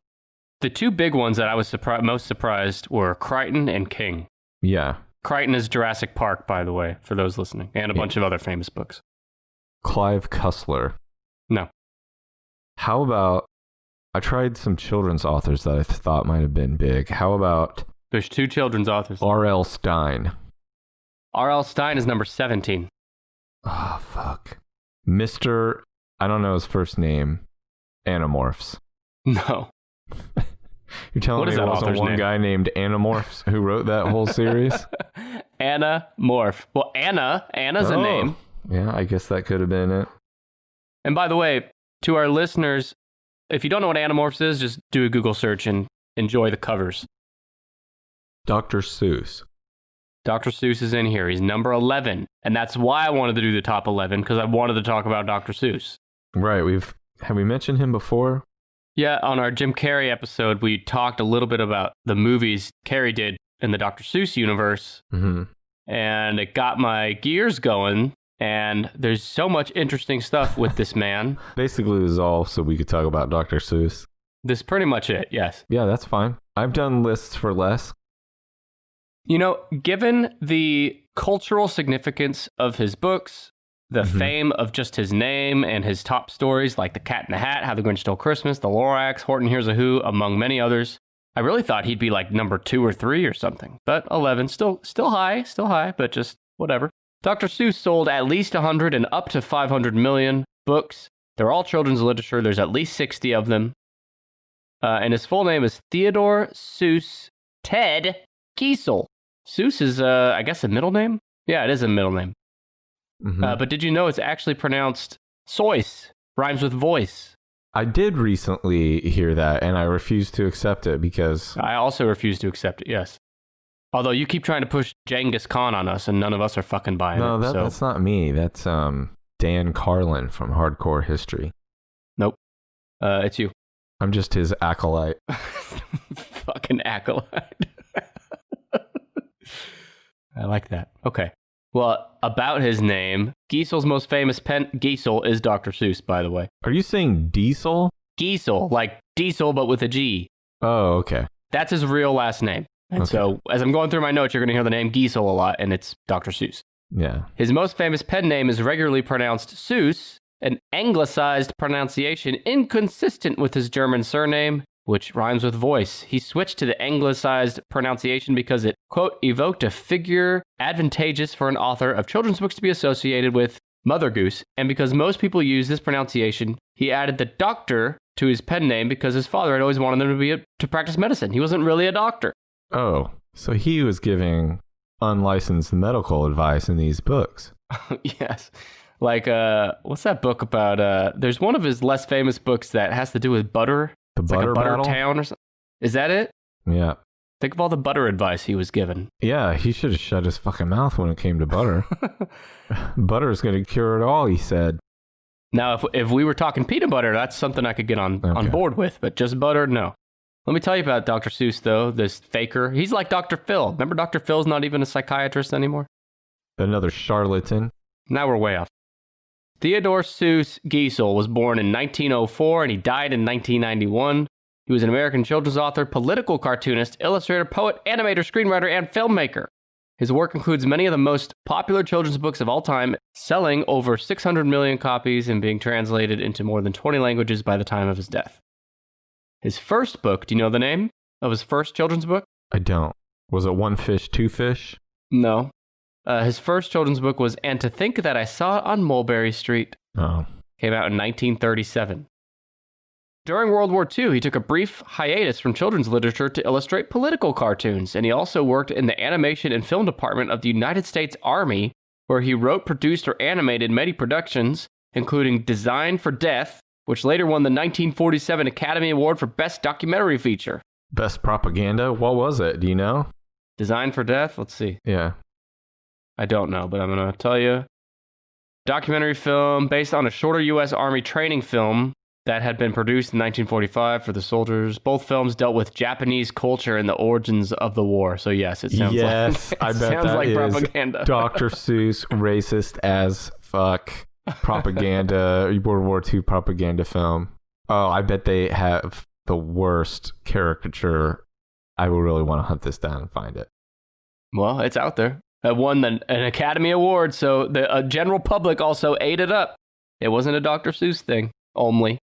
The 2 big ones that I was most surprised were Crichton and King. Yeah. Crichton is Jurassic Park, by the way, for those listening, and a bunch of other famous books. Clive Cussler. No. How about, I tried some children's authors that I thought might have been big. How about There's 2 children's authors. R.L. Stein? R.L. Stein is number 17. Oh, fuck. Mr. I don't know his first name. Animorphs. No. You're telling me there wasn't one guy named Animorphs who wrote that whole series? Anna Morph. Well, Anna's a name. Yeah, I guess that could have been it. And by the way, to our listeners, if you don't know what Animorphs is, just do a Google search and enjoy the covers. Dr. Seuss. Dr. Seuss is in here. He's number 11. And that's why I wanted to do the top 11, because I wanted to talk about Dr. Seuss. Right. Have we mentioned him before? Yeah, on our Jim Carrey episode, we talked a little bit about the movies Carrey did in the Dr. Seuss universe. Mm-hmm. And it got my gears going. And there's so much interesting stuff with this man. Basically, this is all so we could talk about Dr. Seuss. This is pretty much it, yes. Yeah, that's fine. I've done lists for less. You know, given the cultural significance of his books, the fame of just his name and his top stories like The Cat in the Hat, How the Grinch Stole Christmas, The Lorax, Horton Hears a Who, among many others, I really thought he'd be like number 2 or 3 or something. But 11, still high, but just whatever. Dr. Seuss sold at least 100 and up to 500 million books. They're all children's literature. There's at least 60 of them. And his full name is Theodore Seuss Ted Gesell. Seuss is, I guess, a middle name? Yeah, it is a middle name. Mm-hmm. But did you know it's actually pronounced Seuss? Rhymes with voice. I did recently hear that, and I refused to accept it because... I also refuse to accept it, yes. Although you keep trying to push Genghis Khan on us, and none of us are fucking buying it. No, that's not me. That's Dan Carlin from Hardcore History. Nope. It's you. I'm just his acolyte. Fucking acolyte. I like that. Okay. Well, about his name, Gesell's most famous pen... Gesell is Dr. Seuss, by the way. Are you saying Diesel? Gesell, like diesel, but with a G. Oh, okay. That's his real last name. And so, as I'm going through my notes, you're going to hear the name Gesell a lot, and it's Dr. Seuss. Yeah. His most famous pen name is regularly pronounced Seuss, an anglicized pronunciation inconsistent with his German surname, which rhymes with voice. He switched to the anglicized pronunciation because it, quote, evoked a figure advantageous for an author of children's books to be associated with Mother Goose, and because most people use this pronunciation, he added the doctor to his pen name because his father had always wanted him to practice medicine. He wasn't really a doctor. Oh, so he was giving unlicensed medical advice in these books. Yes. Like, what's that book about? There's one of his less famous books that has to do with butter. The It's butter like a butter battle? town or something. Is that it? Yeah. Think of all the butter advice he was given. Yeah, he should have shut his fucking mouth when it came to butter. Butter is going to cure it all, he said. Now, if we were talking peanut butter, that's something I could get on Okay. board with, but just butter, no. Let me tell you about Dr. Seuss, though, this faker. He's like Dr. Phil. Remember Dr. Phil's not even a psychiatrist anymore? Another charlatan. Now we're way off. Theodore Seuss Gesell was born in 1904 and he died in 1991. He was an American children's author, political cartoonist, illustrator, poet, animator, screenwriter, and filmmaker. His work includes many of the most popular children's books of all time, selling over 600 million copies and being translated into more than 20 languages by the time of his death. His first book, do you know the name of his first children's book? I don't. Was it One Fish, Two Fish? No. His first children's book was And to Think That I Saw It on Mulberry Street. Oh. Came out in 1937. During World War II, he took a brief hiatus from children's literature to illustrate political cartoons, and he also worked in the animation and film department of the United States Army, where he wrote, produced, or animated many productions, including Design for Death, which later won the 1947 Academy Award for Best Documentary Feature. Best propaganda? What was it? Do you know? Design for Death? Let's see. Yeah. I don't know, but I'm going to tell you. Documentary film based on a shorter U.S. Army training film that had been produced in 1945 for the soldiers. Both films dealt with Japanese culture and the origins of the war. So yes, it sounds like I bet sounds that like is propaganda. Dr. Seuss, racist as fuck propaganda, World War II propaganda film. Oh, I bet they have the worst caricature. I will really want to hunt this down and find it. Well, it's out there. It won an Academy Award, so the general public also ate it up. It wasn't a Dr. Seuss thing only.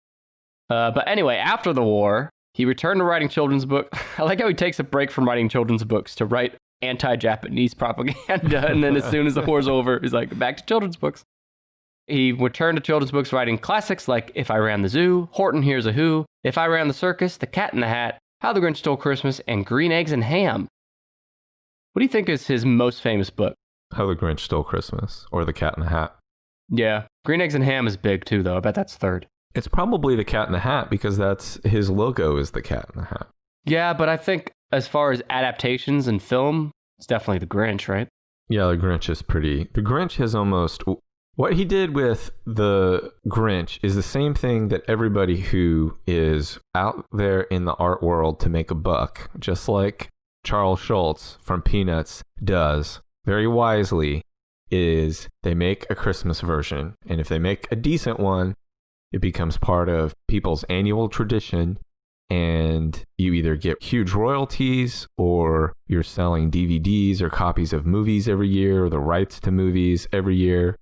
But anyway, after the war, he returned to writing children's books. I like how he takes a break from writing children's books to write anti-Japanese propaganda, and then as soon as the war's over, he's like, back to children's books. He returned to children's books writing classics like If I Ran the Zoo, Horton Hears a Who, If I Ran the Circus, The Cat in the Hat, How the Grinch Stole Christmas, and Green Eggs and Ham. What do you think is his most famous book? How the Grinch Stole Christmas, or The Cat in the Hat. Yeah, Green Eggs and Ham is big too, though. I bet that's third. It's probably The Cat in the Hat because that's his logo is the Cat in the Hat. Yeah, but I think as far as adaptations and film, it's definitely The Grinch, right? Yeah, The Grinch is pretty... The Grinch has almost... What he did with The Grinch is the same thing that everybody who is out there in the art world to make a buck, just like Charles Schultz from Peanuts does, very wisely, is they make a Christmas version. And if they make a decent one, it becomes part of people's annual tradition, and you either get huge royalties or you're selling DVDs or copies of movies every year or the rights to movies every year.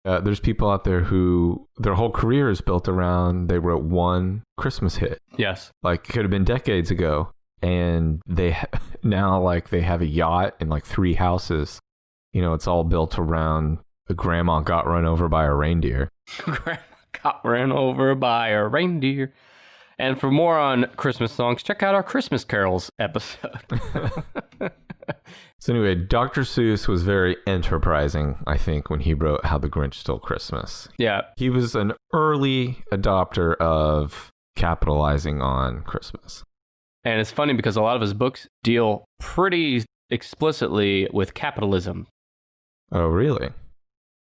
There's people out there who their whole career is built around they wrote one Christmas hit. Yes. Like it could have been decades ago. And they now like they have a yacht and like 3 houses. You know, it's all built around the grandma got run over by a reindeer. Grandma got ran over by a reindeer. And for more on Christmas songs, check out our Christmas Carols episode. So anyway, Dr. Seuss was very enterprising, I think, when he wrote How the Grinch Stole Christmas. Yeah. He was an early adopter of capitalizing on Christmas. And it's funny because a lot of his books deal pretty explicitly with capitalism. Oh, really?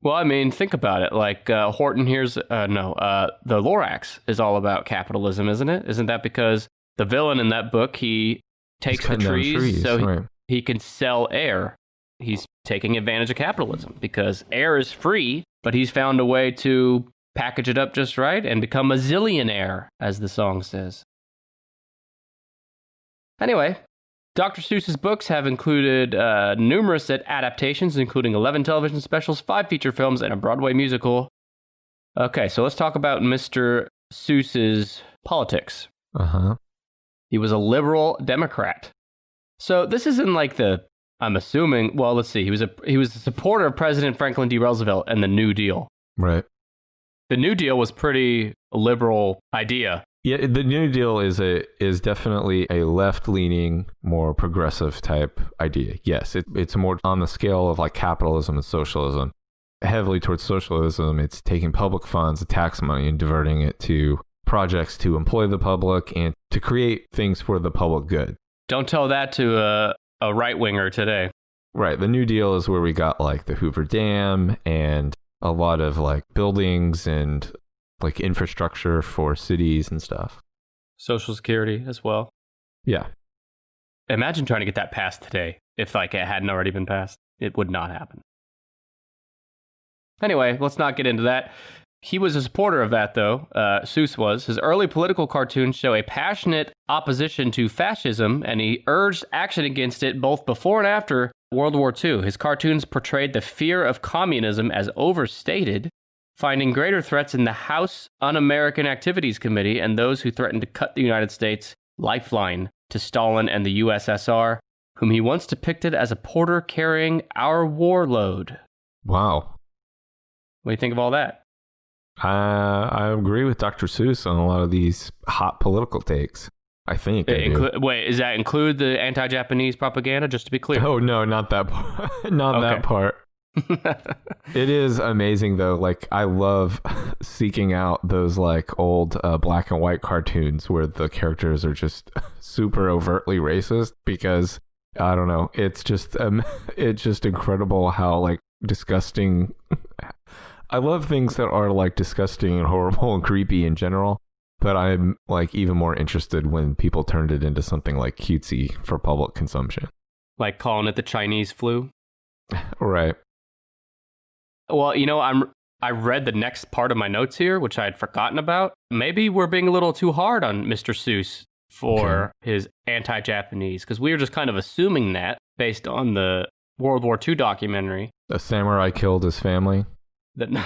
Well, I mean, think about it. Like Horton Hears... the Lorax is all about capitalism, isn't it? Isn't that because the villain in that book, he takes the trees so right. he can sell air. He's taking advantage of capitalism because air is free, but he's found a way to package it up just right and become a zillionaire, as the song says. Anyway, Dr. Seuss's books have included numerous adaptations, including 11 television specials, 5 feature films, and a Broadway musical. Okay, so let's talk about Mr. Seuss's politics. Uh-huh. He was a liberal Democrat. So this isn't like I'm assuming, well, let's see. He was a supporter of President Franklin D. Roosevelt and the New Deal. Right. The New Deal was pretty liberal idea. Yeah, the New Deal is definitely a left-leaning, more progressive type idea. Yes, it's more on the scale of like capitalism and socialism. Heavily towards socialism, it's taking public funds, the tax money, and diverting it to projects to employ the public and to create things for the public good. Don't tell that to a right-winger today. Right. The New Deal is where we got like the Hoover Dam and a lot of like buildings and like infrastructure for cities and stuff. Social Security as well. Yeah. Imagine trying to get that passed today. If like it hadn't already been passed, it would not happen. Anyway, let's not get into that. He was a supporter of that, though. Seuss was. His early political cartoons show a passionate opposition to fascism, and he urged action against it both before and after World War II. His cartoons portrayed the fear of communism as overstated, finding greater threats in the House Un-American Activities Committee and those who threatened to cut the United States' lifeline to Stalin and the USSR, whom he once depicted as a porter carrying our warload. Wow. What do you think of all that? I agree with Dr. Seuss on a lot of these hot political takes. I think. Wait, does that include the anti-Japanese propaganda, just to be clear? Oh, no, not that part. Not that part. It is amazing, though. Like, I love seeking out those, like, old black and white cartoons where the characters are just super overtly racist because, I don't know, it's just incredible how, like, disgusting... I love things that are like disgusting and horrible and creepy in general, but I'm like even more interested when people turned it into something like cutesy for public consumption. Like calling it the Chinese flu? Right. Well, you know, I read the next part of my notes here, which I had forgotten about. Maybe we're being a little too hard on Mr. Seuss for his anti-Japanese, because we were just kind of assuming that based on the World War II documentary. A samurai killed his family. The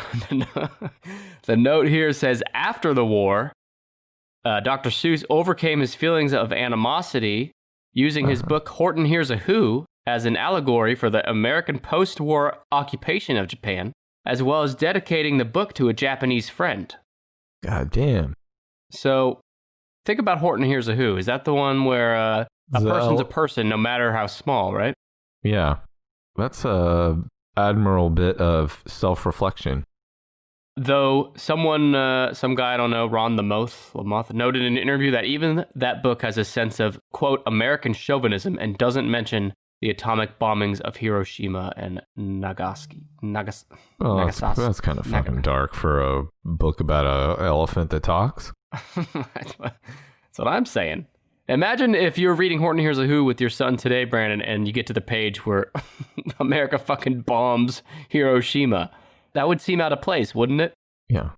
note here says, after the war, Dr. Seuss overcame his feelings of animosity using his book Horton Hears a Who as an allegory for the American post-war occupation of Japan, as well as dedicating the book to a Japanese friend. God damn. So, think about Horton Hears a Who. Is that the one where a person's a person, no matter how small, right? Yeah. That's a admirable bit of self-reflection. Though some guy, I don't know, Ron Lamoth, noted in an interview that even that book has a sense of, quote, American chauvinism and doesn't mention the atomic bombings of Hiroshima and Nagasaki. That's kind of fucking dark for a book about an elephant that talks. That's what I'm saying. Imagine if you're reading Horton Hears a Who with your son today, Brandon, and you get to the page where America fucking bombs Hiroshima. That would seem out of place, wouldn't it? Yeah.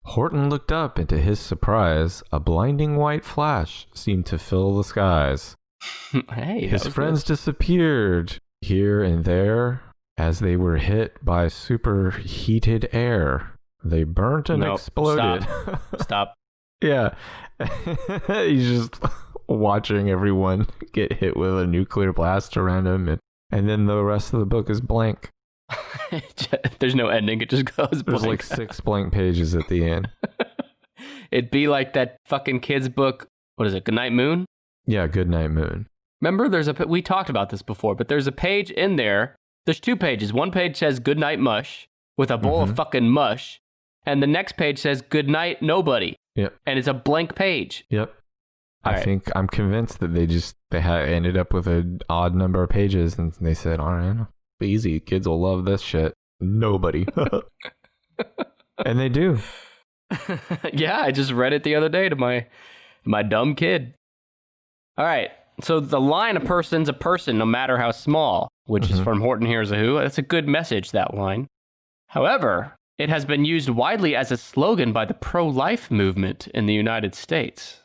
Horton looked up, and to his surprise, a blinding white flash seemed to fill the skies. Hey, his friends disappeared here and there as they were hit by superheated air. They burnt and exploded. Stop. Yeah. He's just watching everyone get hit with a nuclear blast around him, and then the rest of the book is blank. There's no ending. It just goes blank. There's like 6 blank pages at the end. It'd be like that fucking kid's book. What is it? Goodnight Moon? Yeah, Goodnight Moon. Remember, we talked about this before, but there's a page in there. There's 2 pages. One page says Goodnight Mush with a bowl of fucking mush. And the next page says Goodnight Nobody. Yep. And it's a blank page. Yep. All I think I'm convinced that they ended up with an odd number of pages, and they said, all right, easy, kids will love this shit. Nobody. And they do. Yeah, I just read it the other day to my dumb kid. All right, so the line, a person's a person no matter how small, which is from Horton Hears a Who. That's a good message, that line. However, it has been used widely as a slogan by the pro-life movement in the United States.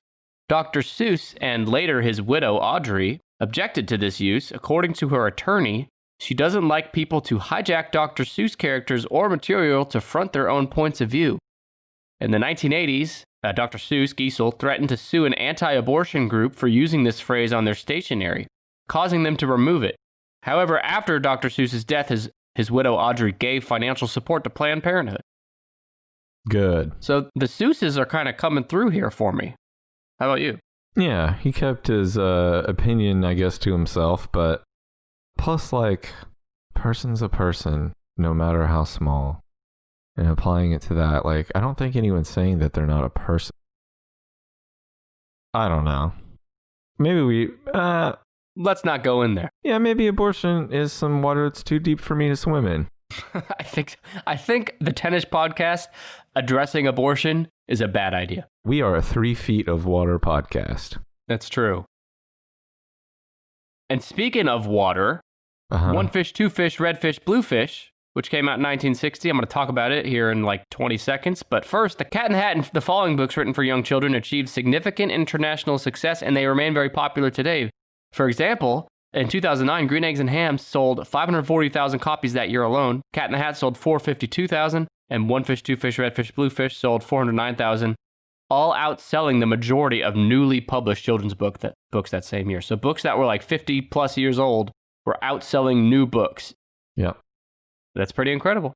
Dr. Seuss and later his widow, Audrey, objected to this use. According to her attorney, she doesn't like people to hijack Dr. Seuss characters or material to front their own points of view. In the 1980s, Dr. Seuss Gesell threatened to sue an anti-abortion group for using this phrase on their stationery, causing them to remove it. However, after Dr. Seuss's death, his widow Audrey gave financial support to Planned Parenthood. Good. So the Seusses are kind of coming through here for me. How about you? Yeah, he kept his opinion, I guess, to himself, but plus, like, person's a person, no matter how small. And applying it to that, like, I don't think anyone's saying that they're not a person. I don't know. Maybe let's not go in there. Yeah, maybe abortion is some water that's too deep for me to swim in. I think the Tennis Podcast addressing abortion is a bad idea. We are a 3 feet of water podcast. That's true. And speaking of water, One Fish, Two Fish, Red Fish, Blue Fish, which came out in 1960. I'm going to talk about it here in like 20 seconds. But first, The Cat in the Hat and the following books written for young children achieved significant international success, and they remain very popular today. For example, in 2009, Green Eggs and Ham sold 540,000 copies that year alone. Cat in the Hat sold 452,000, and One Fish, Two Fish, Red Fish, Blue Fish sold 409,000, all outselling the majority of newly published children's books that same year. So books that were like 50 plus years old were outselling new books. Yeah. That's pretty incredible.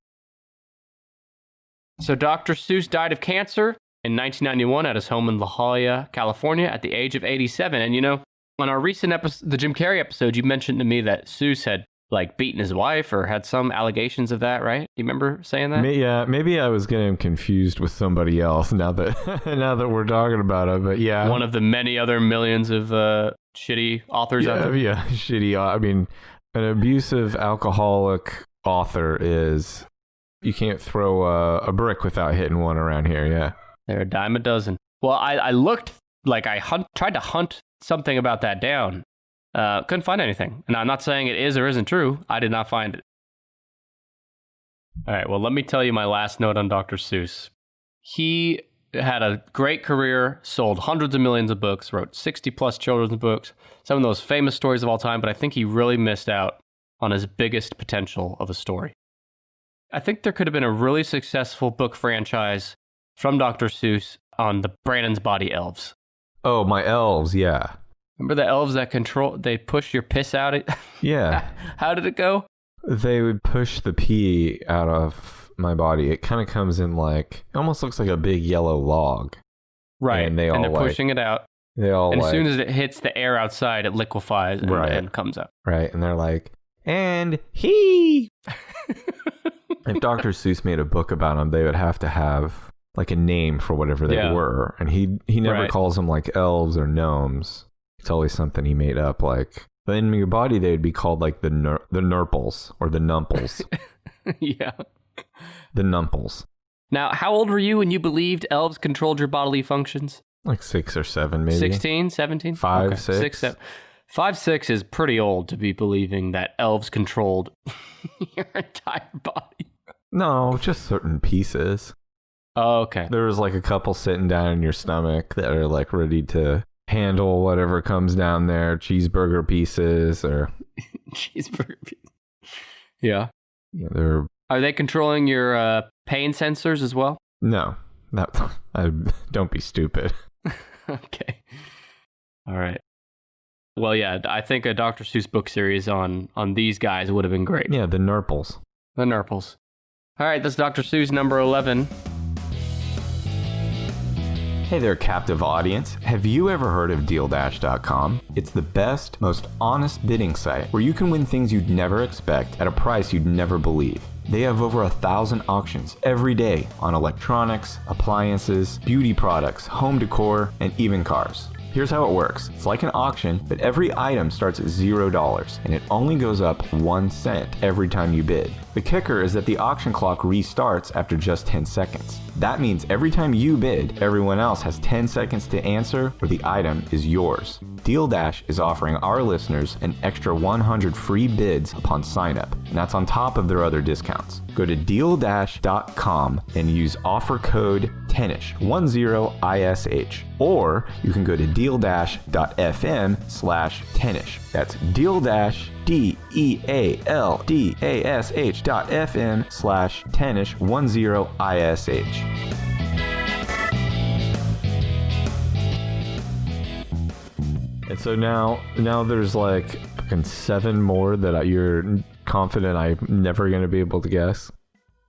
So Dr. Seuss died of cancer in 1991 at his home in La Jolla, California, at the age of 87. And you know, on our recent episode, the Jim Carrey episode, you mentioned to me that Seuss had like beaten his wife or had some allegations of that, right? Do you remember saying that? Yeah, maybe I was getting confused with somebody else now that we're talking about it. But yeah, one of the many other millions of shitty authors out there. Yeah, shitty. I mean, an abusive alcoholic author is, you can't throw a brick without hitting one around here. Yeah, they're a dime a dozen. Well, I looked like tried to hunt something about that down. Couldn't find anything. And I'm not saying it is or isn't true. I did not find it. All right, well, let me tell you my last note on Dr. Seuss. He had a great career, sold hundreds of millions of books, wrote 60 plus children's books, some of those famous stories of all time, but I think he really missed out on his biggest potential of a story. I think there could have been a really successful book franchise from Dr. Seuss on the Brandon's Body Elves. Oh, my elves, yeah. Remember the elves that they push your piss out? Yeah. How did it go? They would push the pee out of my body. It kind of comes in like, it almost looks like a big yellow log. Right. And they're pushing it out. They all and as soon as it hits the air outside, it liquefies and comes out. Right. And they're like, and he. If Dr. Seuss made a book about them, they would have to have like a name for whatever they were. And he never calls them like elves or gnomes. It's always something he made up. Like, but in your body, they would be called like the Nurples or the Numples. Yeah. The Numples. Now, how old were you when you believed elves controlled your bodily functions? Like 6 or 7, maybe. 16, 17? 5, okay. 6. 6, 7. 5, 6 is pretty old to be believing that elves controlled your entire body. No, just certain pieces. Oh, okay. There was like a couple sitting down in your stomach that are like ready to handle whatever comes down there, cheeseburger pieces or cheeseburger pieces. Yeah. Yeah, are they controlling your pain sensors as well? No. Don't be stupid. Okay. All right. Well, yeah, I think a Dr. Seuss book series on these guys would have been great. Yeah, the Nurples. The Nurples. All right, that's Dr. Seuss number 11. Hey there, captive audience. Have you ever heard of DealDash.com? It's the best, most honest bidding site where you can win things you'd never expect at a price you'd never believe. They have over 1,000 auctions every day on electronics, appliances, beauty products, home decor, and even cars. Here's how it works. It's like an auction, but every item starts at $0, and it only goes up 1 cent every time you bid. The kicker is that the auction clock restarts after just 10 seconds. That means every time you bid, everyone else has 10 seconds to answer or the item is yours. Deal Dash is offering our listeners an extra 100 free bids upon sign up, and that's on top of their other discounts. Go to DealDash.com and use offer code TENNISH, 10ISH, or you can go to DealDash.fm/Tennish. That's DealDash, DealDash.fm/Tennish, 10ISH. And so now there's like fucking 7 more that you're confident I'm never going to be able to guess.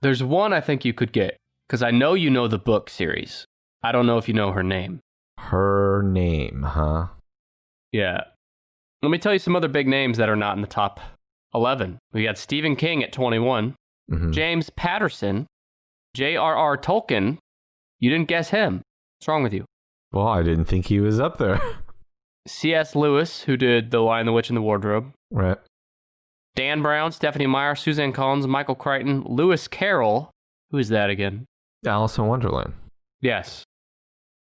There's one I think you could get, because I know you know the book series. I don't know if you know her name. Her name, huh? Yeah. Let me tell you some other big names that are not in the top 11. We got Stephen King at 21, James Patterson, J.R.R. Tolkien. You didn't guess him. What's wrong with you? Well, I didn't think he was up there. C.S. Lewis, who did The Lion, the Witch, and the Wardrobe. Right. Dan Brown, Stephanie Meyer, Suzanne Collins, Michael Crichton, Lewis Carroll. Who is that again? Alice in Wonderland. Yes.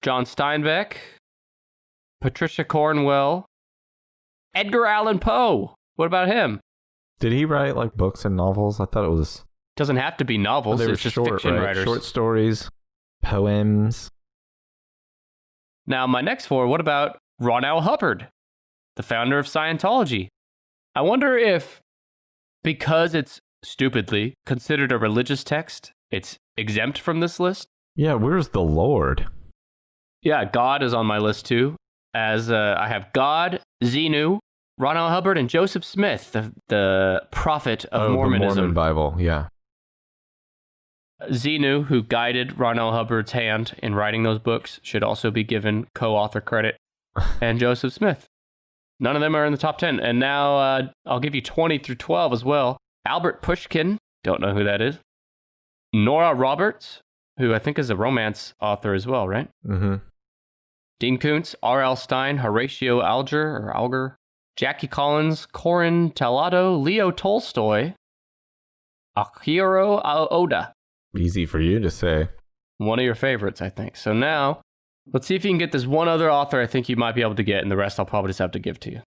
John Steinbeck, Patricia Cornwell, Edgar Allan Poe. What about him? Did he write like books and novels? I thought it was... Doesn't have to be novels. They were it's just short, fiction right? writers. Short stories, poems. Now, my next 4, what about Ron L. Hubbard, the founder of Scientology? I wonder if, because it's stupidly considered a religious text, it's exempt from this list. Yeah, where's the Lord? Yeah, God is on my list too. As I have God, Xenu, Ron L. Hubbard, and Joseph Smith, the prophet of Mormonism. The Mormon Bible, yeah. Xenu, who guided Ron L. Hubbard's hand in writing those books, should also be given co-author credit. And Joseph Smith. None of them are in the top 10. And now I'll give you 20 through 12 as well. Albert Pushkin, don't know who that is. Nora Roberts, who I think is a romance author as well, right? Mm-hmm. Dean Koontz, R.L. Stein, Horatio Alger, Jackie Collins, Corin Talado, Leo Tolstoy, Akihiro Oda. Easy for you to say. One of your favorites, I think. So now, let's see if you can get this one other author I think you might be able to get, and the rest I'll probably just have to give to you.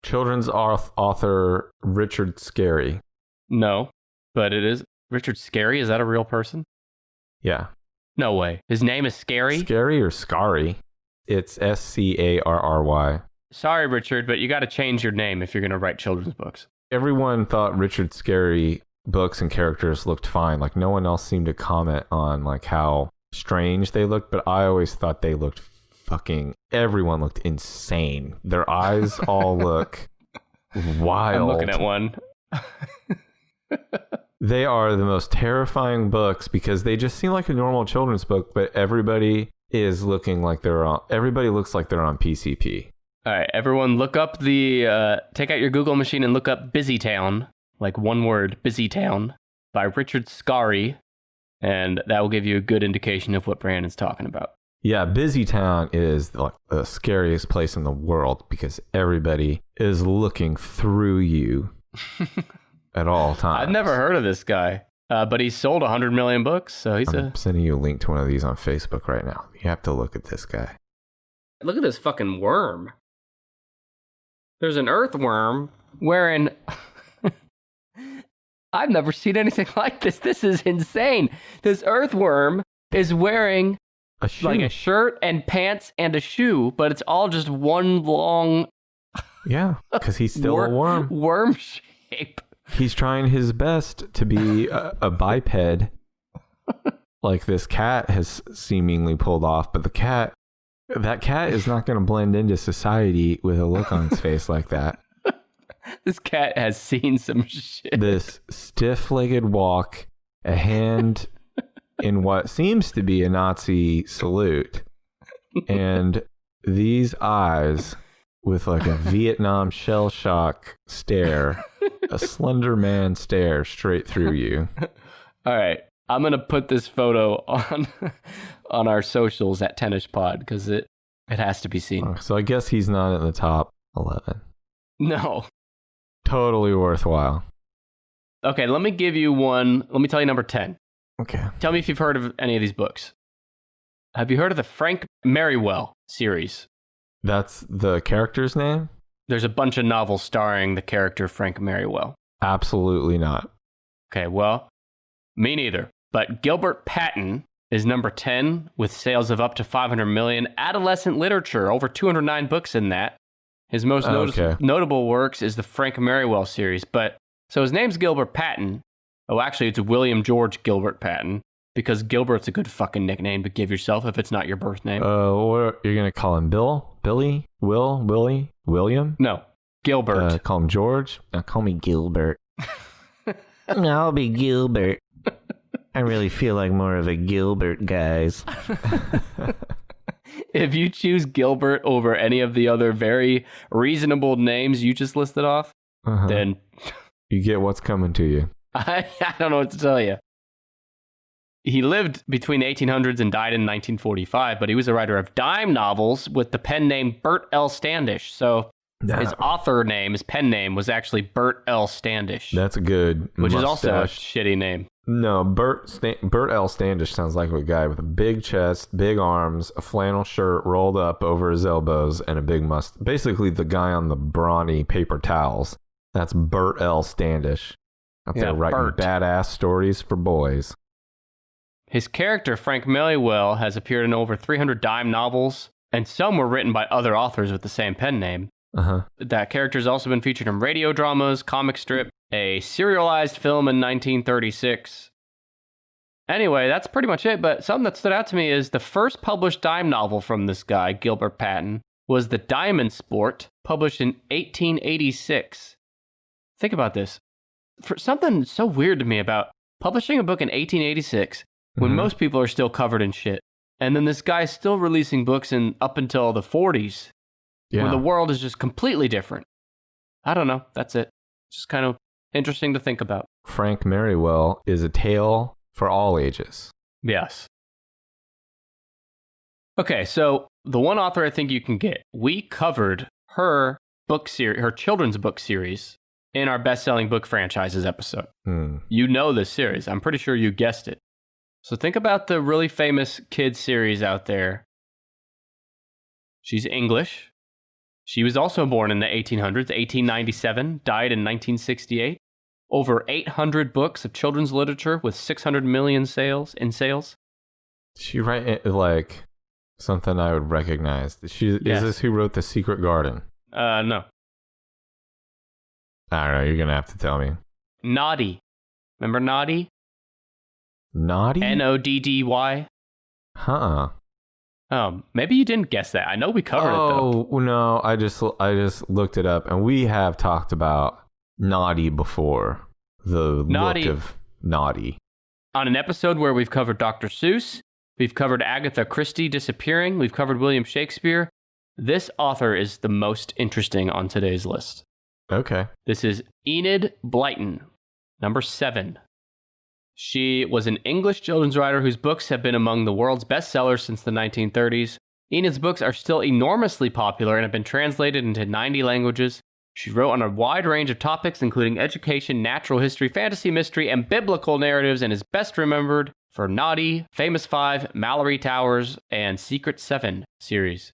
Children's author Richard Scarry. No, but it is Richard Scarry. Is that a real person? Yeah. No way. His name is Scary? Scary or Scary? It's Scarry. Sorry, Richard, but you got to change your name if you're going to write children's books. Everyone thought Richard Scarry books and characters looked fine. Like, no one else seemed to comment on like how strange they looked, but I always thought they looked everyone looked insane. Their eyes all look wild. I'm looking at one. They are the most terrifying books because they just seem like a normal children's book, but everybody looks like they're on PCP. All right, everyone look up take out your Google machine and look up Busy Town, like one word, Busy Town, by Richard Scarry, and that will give you a good indication of what Brandon's talking about. Yeah, Busy Town is like the scariest place in the world because everybody is looking through you at all times. I've never heard of this guy, but he's sold 100 million books, so I'm sending you a link to one of these on Facebook right now. You have to look at this guy. Look at this fucking worm. There's an earthworm wearing... I've never seen anything like this. This is insane. This earthworm is wearing a shoe. Like a shirt and pants and a shoe, but it's all just one long... Yeah, because he's still a worm. Worm shape. He's trying his best to be a biped, like this cat has seemingly pulled off, but that cat is not going to blend into society with a look on his face like that. This cat has seen some shit. This stiff-legged walk, a hand in what seems to be a Nazi salute, and these eyes with like a Vietnam shell shock stare, a Slender Man stare straight through you. All right, I'm gonna put this photo on our socials at Tennis Pod because it has to be seen. So I guess he's not in the top 11. No. Totally worthwhile. Okay, let me give you one. Let me tell you number 10. Okay. Tell me if you've heard of any of these books. Have you heard of the Frank Merriwell series? That's the character's name? There's a bunch of novels starring the character Frank Merriwell. Absolutely not. Okay, well, me neither. But Gilbert Patton is number 10 with sales of up to 500 million. Adolescent literature, over 209 books in that. His most notable works is the Frank Merriwell series. So his name's Gilbert Patton. Oh, actually, it's William George Gilbert Patton, because Gilbert's a good fucking nickname to give yourself if it's not your birth name. You're going to call him Bill? Billy? Will? Willie? William? No, Gilbert. Call him George? Now call me Gilbert. I'll be Gilbert. I really feel like more of a Gilbert, guys. If you choose Gilbert over any of the other very reasonable names you just listed off, then... You get what's coming to you. I don't know what to tell you. He lived between the 1800s and died in 1945, but he was a writer of dime novels with the pen name Bert L. Standish. So his author name, his pen name, was actually Bert L. Standish. That's a good Which mustache. is also a shitty name. No, Bert L. Standish sounds like a guy with a big chest, big arms, a flannel shirt rolled up over his elbows, and a big mustache. Basically the guy on the brawny paper towels. That's Bert L. Standish. Up there writing badass stories for boys. His character, Frank Merriwell, has appeared in over 300 dime novels, and some were written by other authors with the same pen name. That character has also been featured in radio dramas, comic strip, a serialized film in 1936. Anyway, that's pretty much it, but something that stood out to me is the first published dime novel from this guy, Gilbert Patton, was The Diamond Sport, published in 1886. Think about this. For something so weird to me about publishing a book in 1886 when most people are still covered in shit. And then this guy's still releasing books up until the 40s when the world is just completely different. I don't know. That's it. It's just kind of interesting to think about. Frank Merriwell is a tale for all ages. Yes. Okay, so the one author I think you can get, we covered her children's book series in our best-selling book franchises episode. You know this series. I'm pretty sure you guessed it. So think about the really famous kids series out there. She's English. She was also born in the 1800s, 1897, died in 1968. Over 800 books of children's literature with 600 million in sales. She write like something I would recognize. Is this who wrote The Secret Garden? No. I don't know. You're gonna have to tell me. Noddy. Remember Noddy? Noddy? Noddy? Huh. Oh, maybe you didn't guess that. I know we covered it though. Oh no, I just looked it up, and we have talked about Noddy before. The Noddy. Look of Noddy. On an episode where we've covered Dr. Seuss, we've covered Agatha Christie disappearing, we've covered William Shakespeare. This author is the most interesting on today's list. Okay. This is Enid Blyton, number 7. She was an English children's writer whose books have been among the world's bestsellers since the 1930s. Enid's books are still enormously popular and have been translated into 90 languages. She wrote on a wide range of topics, including education, natural history, fantasy, mystery, and biblical narratives, and is best remembered for Noddy, Famous Five, Mallory Towers, and Secret 7 series.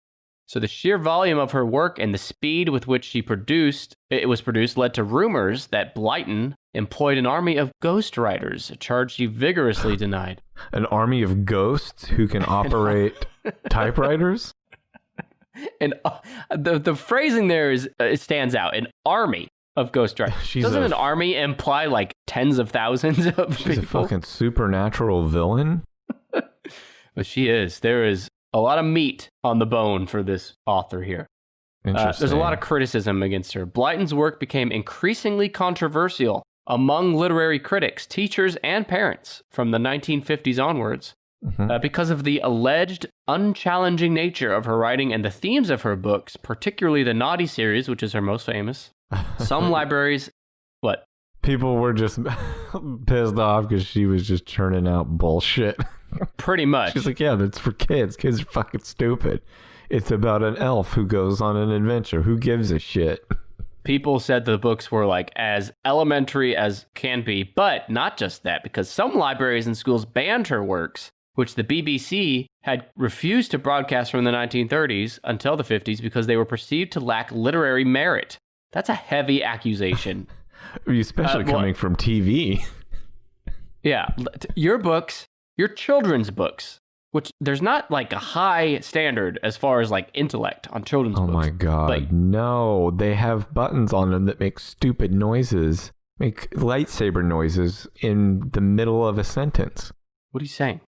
So the sheer volume of her work and the speed with which it was produced led to rumors that Blyton employed an army of ghostwriters, a charge she vigorously denied. An army of ghosts who can operate typewriters? And the phrasing there it stands out. An army of ghostwriters. Doesn't an army imply like tens of thousands of people? She's a fucking supernatural villain? But she is. There is a lot of meat on the bone for this author here. Interesting. There's a lot of criticism against her. Blyton's work became increasingly controversial among literary critics, teachers, and parents from the 1950s onwards because of the alleged unchallenging nature of her writing and the themes of her books, particularly the Noddy series, which is her most famous. Some libraries... What? People were just pissed off because she was just churning out bullshit. Pretty much. She's like, yeah, that's for kids. Kids are fucking stupid. It's about an elf who goes on an adventure. Who gives a shit? People said the books were like as elementary as can be, but not just that, because some libraries and schools banned her works, which the BBC had refused to broadcast from the 1930s until the 50s because they were perceived to lack literary merit. That's a heavy accusation. Especially coming from TV. Yeah. Your books, your children's books, which there's not like a high standard as far as like intellect on children's books. Oh my God. Like, no, they have buttons on them that make stupid noises, make lightsaber noises in the middle of a sentence. What are you saying?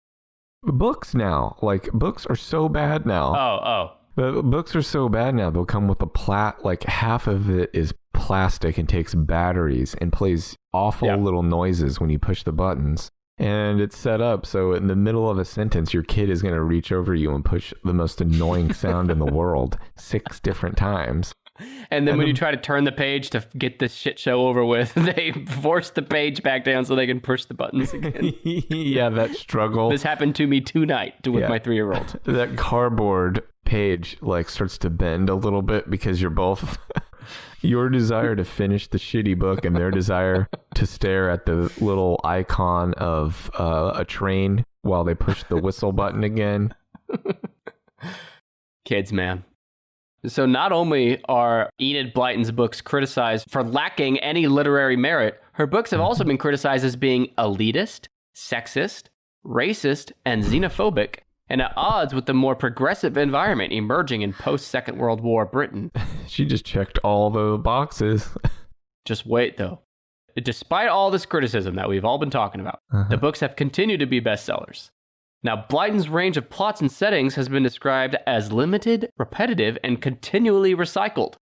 Books now, like books are so bad now. Oh. But books are so bad now, they'll come with like half of it is plastic and takes batteries and plays awful little noises when you push the buttons. And it's set up so in the middle of a sentence, your kid is going to reach over you and push the most annoying sound in the world 6 different times. And then when you try to turn the page to get this shit show over with, they force the page back down so they can push the buttons again. Yeah, that struggle. This happened to me tonight with my 3-year-old. That cardboard page like starts to bend a little bit because you're both... Your desire to finish the shitty book and their desire to stare at the little icon of a train while they push the whistle button again. Kids, man. So not only are Enid Blyton's books criticized for lacking any literary merit, her books have also been criticized as being elitist, sexist, racist, and xenophobic, and at odds with the more progressive environment emerging in post-Second World War Britain. She just checked all the boxes. Just wait, though. Despite all this criticism that we've all been talking about, the books have continued to be bestsellers. Now, Blyton's range of plots and settings has been described as limited, repetitive, and continually recycled.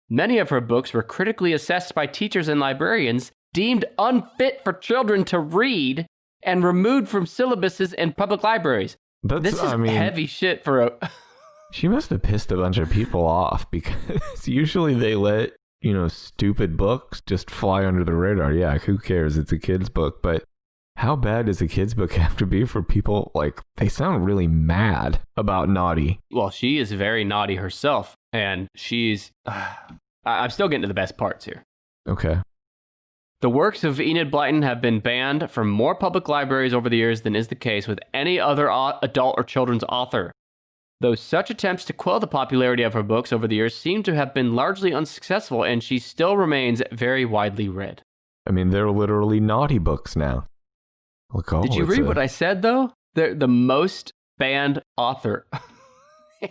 Many of her books were critically assessed by teachers and librarians, deemed unfit for children to read, and removed from syllabuses in public libraries. This is heavy shit for a... She must have pissed a bunch of people off because usually they let, stupid books just fly under the radar. Yeah, who cares? It's a kid's book. But how bad does a kid's book have to be for people, they sound really mad about Noddy? Well, she is very naughty herself, and she's... I'm still getting to the best parts here. Okay. The works of Enid Blyton have been banned from more public libraries over the years than is the case with any other adult or children's author. Though such attempts to quell the popularity of her books over the years seem to have been largely unsuccessful, and she still remains very widely read. I mean, they're literally naughty books now. Did you read what I said, though? They're the most banned author.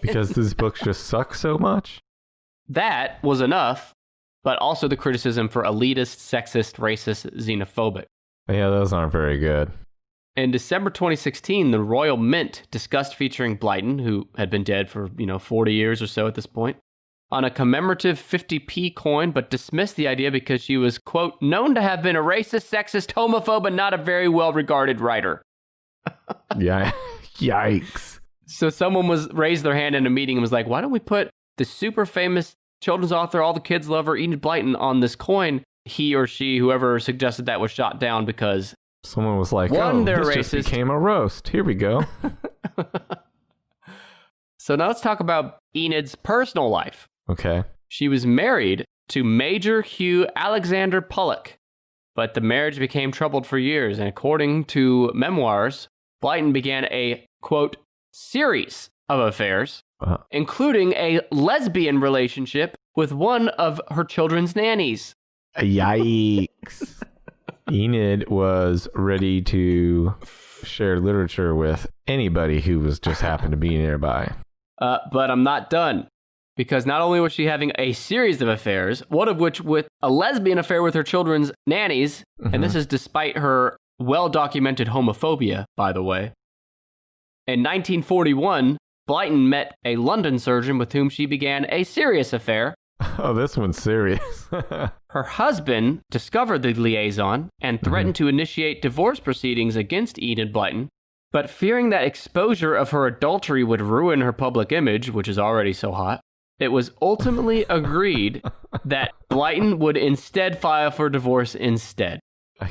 Because these books just suck so much? That was enough, but also the criticism for elitist, sexist, racist, xenophobic. Yeah, those aren't very good. In December 2016, the Royal Mint discussed featuring Blyton, who had been dead for, 40 years or so at this point, on a commemorative 50p coin, but dismissed the idea because she was, quote, known to have been a racist, sexist, homophobe, and not a very well-regarded writer. Yeah, yikes. So someone raised their hand in a meeting and was like, why don't we put the super famous children's author, all the kids love her, Enid Blyton, on this coin? He or she, whoever suggested that, was shot down because... Someone was like, One, they're this just racist. became a roast. Here we go. So now let's talk about Enid's personal life. Okay. She was married to Major Hugh Alexander Pollock, but the marriage became troubled for years, and according to memoirs, Blyton began a, quote, series of affairs, including a lesbian relationship with one of her children's nannies. Yikes. Enid was ready to share literature with anybody who was just happened to be nearby. But I'm not done. Because not only was she having a series of affairs, one of which with a lesbian affair with her children's nannies, and this is despite her well-documented homophobia, by the way. In 1941, Blyton met a London surgeon with whom she began a serious affair. Oh, this one's serious. Her husband discovered the liaison and threatened to initiate divorce proceedings against Enid Blyton, but fearing that exposure of her adultery would ruin her public image, which is already so hot, it was ultimately agreed that Blyton would instead file for divorce instead. I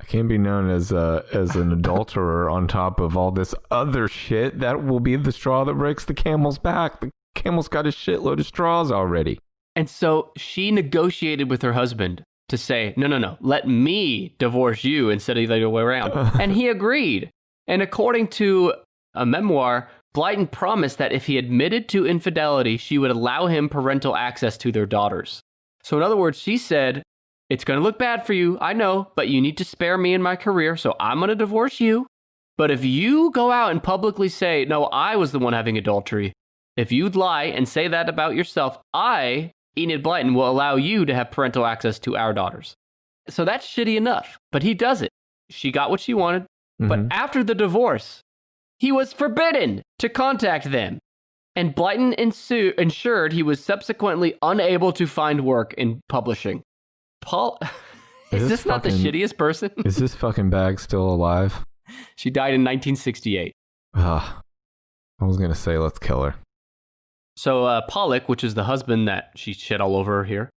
can't be known as an adulterer on top of all this other shit. That will be the straw that breaks the camel's back. The camel's got a shitload of straws already. And so she negotiated with her husband to say, no, let me divorce you instead of the other way around. And he agreed. And according to a memoir, Blyton promised that if he admitted to infidelity, she would allow him parental access to their daughters. So in other words, she said, it's going to look bad for you, I know, but you need to spare me and my career, so I'm going to divorce you. But if you go out and publicly say, no, I was the one having adultery, if you'd lie and say that about yourself, I, Enid Blyton, will allow you to have parental access to our daughters. So that's shitty enough, but he does it. She got what she wanted, but after the divorce, he was forbidden to contact them. And Blyton ensured he was subsequently unable to find work in publishing. Paul, is this not the shittiest person? Is this fucking bag still alive? She died in 1968. I was going to say, let's kill her. So Pollock, which is the husband that she shit all over here,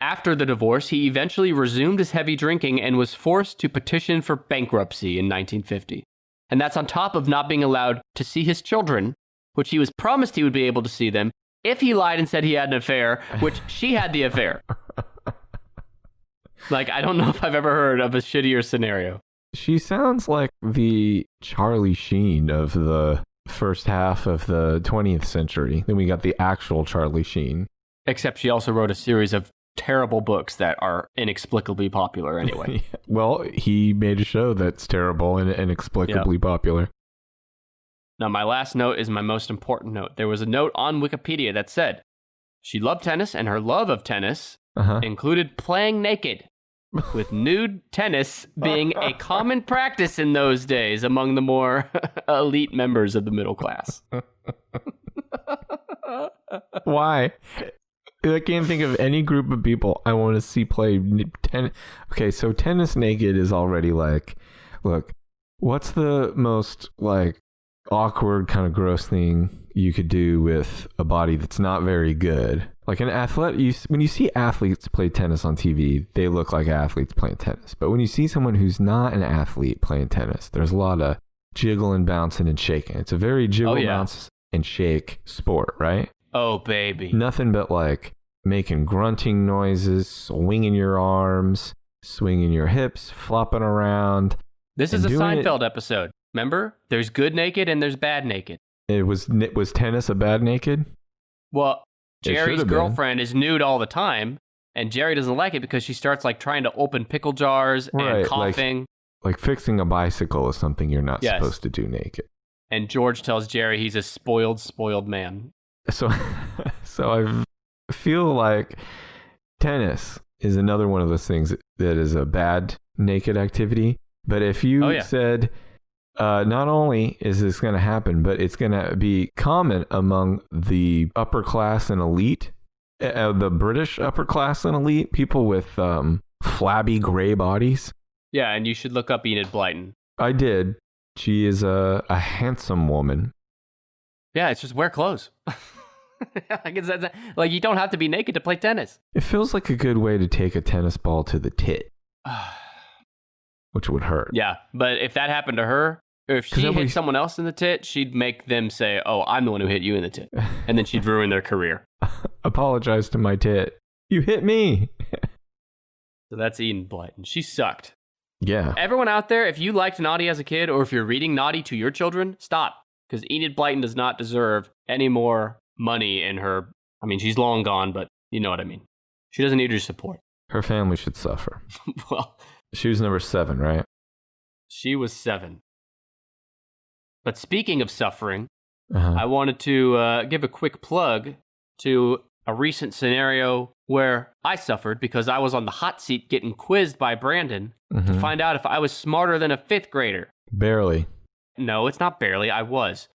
after the divorce, he eventually resumed his heavy drinking and was forced to petition for bankruptcy in 1950. And that's on top of not being allowed to see his children, which he was promised he would be able to see them if he lied and said he had an affair, which she had the affair. Like, I don't know if I've ever heard of a shittier scenario. She sounds like the Charlie Sheen of the first half of the 20th century. Then we got the actual Charlie Sheen. Except she also wrote a series of terrible books that are inexplicably popular anyway. Well, he made a show that's terrible and inexplicably popular. Now, my last note is my most important note. There was a note on Wikipedia that said, she loved tennis, and her love of tennis included playing naked, with nude tennis being a common practice in those days among the more elite members of the middle class. Why? I can't think of any group of people I want to see play tennis. Okay, so tennis naked is already like, look, what's the most like awkward kind of gross thing you could do with a body that's not very good? Like an athlete, when you see athletes play tennis on TV, they look like athletes playing tennis. But when you see someone who's not an athlete playing tennis, there's a lot of jiggling, bouncing, and shaking. It's a very jiggle, bounce, and shake sport, right? Oh, baby. Nothing but like making grunting noises, swinging your arms, swinging your hips, flopping around. This is a Seinfeld episode. Remember? There's good naked and there's bad naked. Was tennis a bad naked? Well, Jerry's girlfriend is nude all the time, and Jerry doesn't like it because she starts like trying to open pickle jars and coughing. Like fixing a bicycle is something you're not supposed to do naked. And George tells Jerry he's a spoiled man. So I feel like tennis is another one of those things that is a bad naked activity. But if you said, not only is this going to happen, but it's going to be common among the upper class and elite, the British upper class and elite, people with flabby gray bodies. Yeah, and you should look up Enid Blyton. I did. She is a handsome woman. Yeah, it's just wear clothes. Like you don't have to be naked to play tennis. It feels like a good way to take a tennis ball to the tit, which would hurt. Yeah, but if that happened to her, or if she hit someone else in the tit, she'd make them say, "Oh, I'm the one who hit you in the tit," and then she'd ruin their career. Apologize to my tit. You hit me. So that's Enid Blyton. She sucked. Yeah. Everyone out there, if you liked Naughty as a kid, or if you're reading Naughty to your children, stop. Because Enid Blyton does not deserve any more money in her. I mean, she's long gone, but you know what I mean. She doesn't need your support. Her family should suffer. Well, she was number 7, right? She was 7. But speaking of suffering, I wanted to give a quick plug to a recent scenario where I suffered because I was on the hot seat getting quizzed by Brandon to find out if I was smarter than a 5th grader. Barely. No, it's not barely. I was.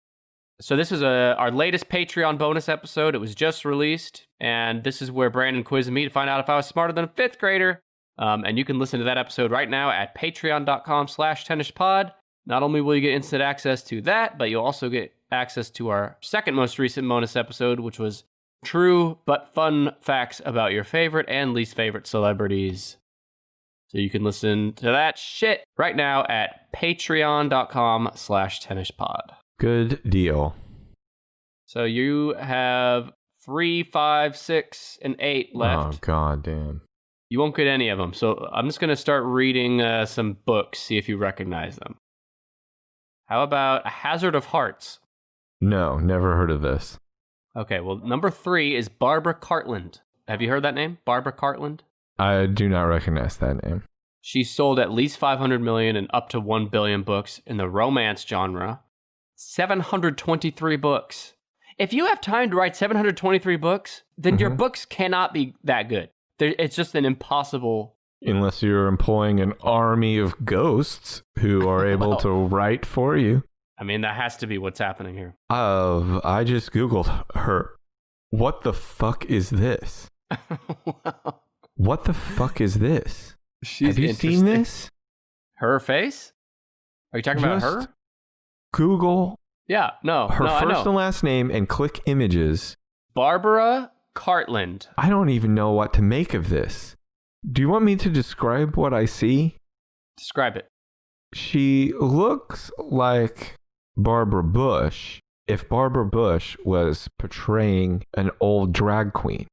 So this is our latest Patreon bonus episode. It was just released, and this is where Brandon quizzed me to find out if I was smarter than a 5th grader. And you can listen to that episode right now at patreon.com/tennispod. Not only will you get instant access to that, but you'll also get access to our second most recent bonus episode, which was true but fun facts about your favorite and least favorite celebrities. So you can listen to that shit right now at patreon.com/tennispod. Good deal. So you have 3, 5, 6, and 8 left. Oh, god damn. You won't get any of them. So I'm just going to start reading some books, see if you recognize them. How about A Hazard of Hearts? No, never heard of this. Okay, well, number 3 is Barbara Cartland. Have you heard that name? Barbara Cartland? I do not recognize that name. She sold at least 500 million and up to 1 billion books in the romance genre. 723 books. If you have time to write 723 books, then your books cannot be that good. It's just an impossible... Unless you're employing an army of ghosts who are able to write for you. I mean, that has to be what's happening here. I just Googled her. What the fuck is this? Wow. What the fuck is this? Have you seen this? Her face? Are you talking about her? Google Yeah, no. her no, first and last name and click images. Barbara Cartland. I don't even know what to make of this. Do you want me to describe what I see? Describe it. She looks like Barbara Bush if Barbara Bush was portraying an old drag queen.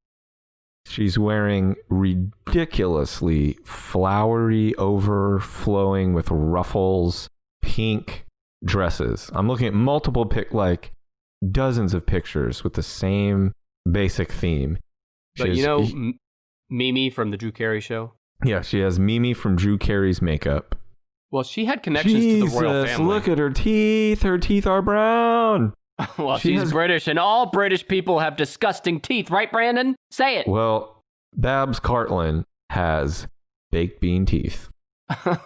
She's wearing ridiculously flowery, overflowing with ruffles, pink dresses. I'm looking at multiple dozens of pictures with the same basic theme. But Mimi from the Drew Carey Show? Yeah, she has Mimi from Drew Carey's makeup. Well, she had connections to the royal family. Look at her teeth. Her teeth are brown. Well, she's British, and all British people have disgusting teeth, right, Brandon? Say it. Well, Babs Cartland has baked bean teeth.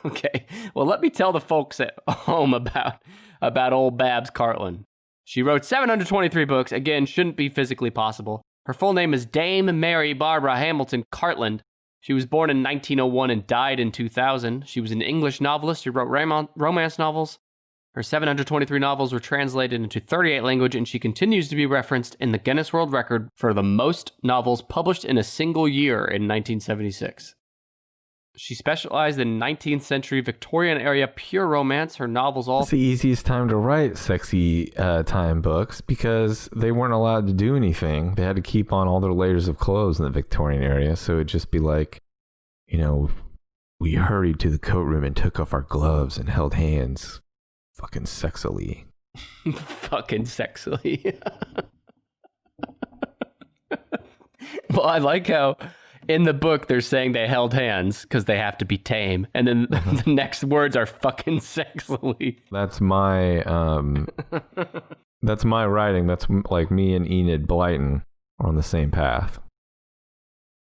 Okay. Well, let me tell the folks at home about old Babs Cartland. She wrote 723 books. Again, shouldn't be physically possible. Her full name is Dame Mary Barbara Hamilton Cartland. She was born in 1901 and died in 2000. She was an English novelist who wrote romance novels. Her 723 novels were translated into 38 languages, and she continues to be referenced in the Guinness World Record for the most novels published in a single year in 1976. She specialized in 19th century Victorian era pure romance. Her novels all... It's the easiest time to write sexy time books because they weren't allowed to do anything. They had to keep on all their layers of clothes in the Victorian era. So it'd just be like, we hurried to the coat room and took off our gloves and held hands. Fucking sexily. Fucking sexily. Well, I like how In the book, they're saying they held hands because they have to be tame. And then the next words are fucking sexily. That's my that's my writing. That's like me and Enid Blyton are on the same path.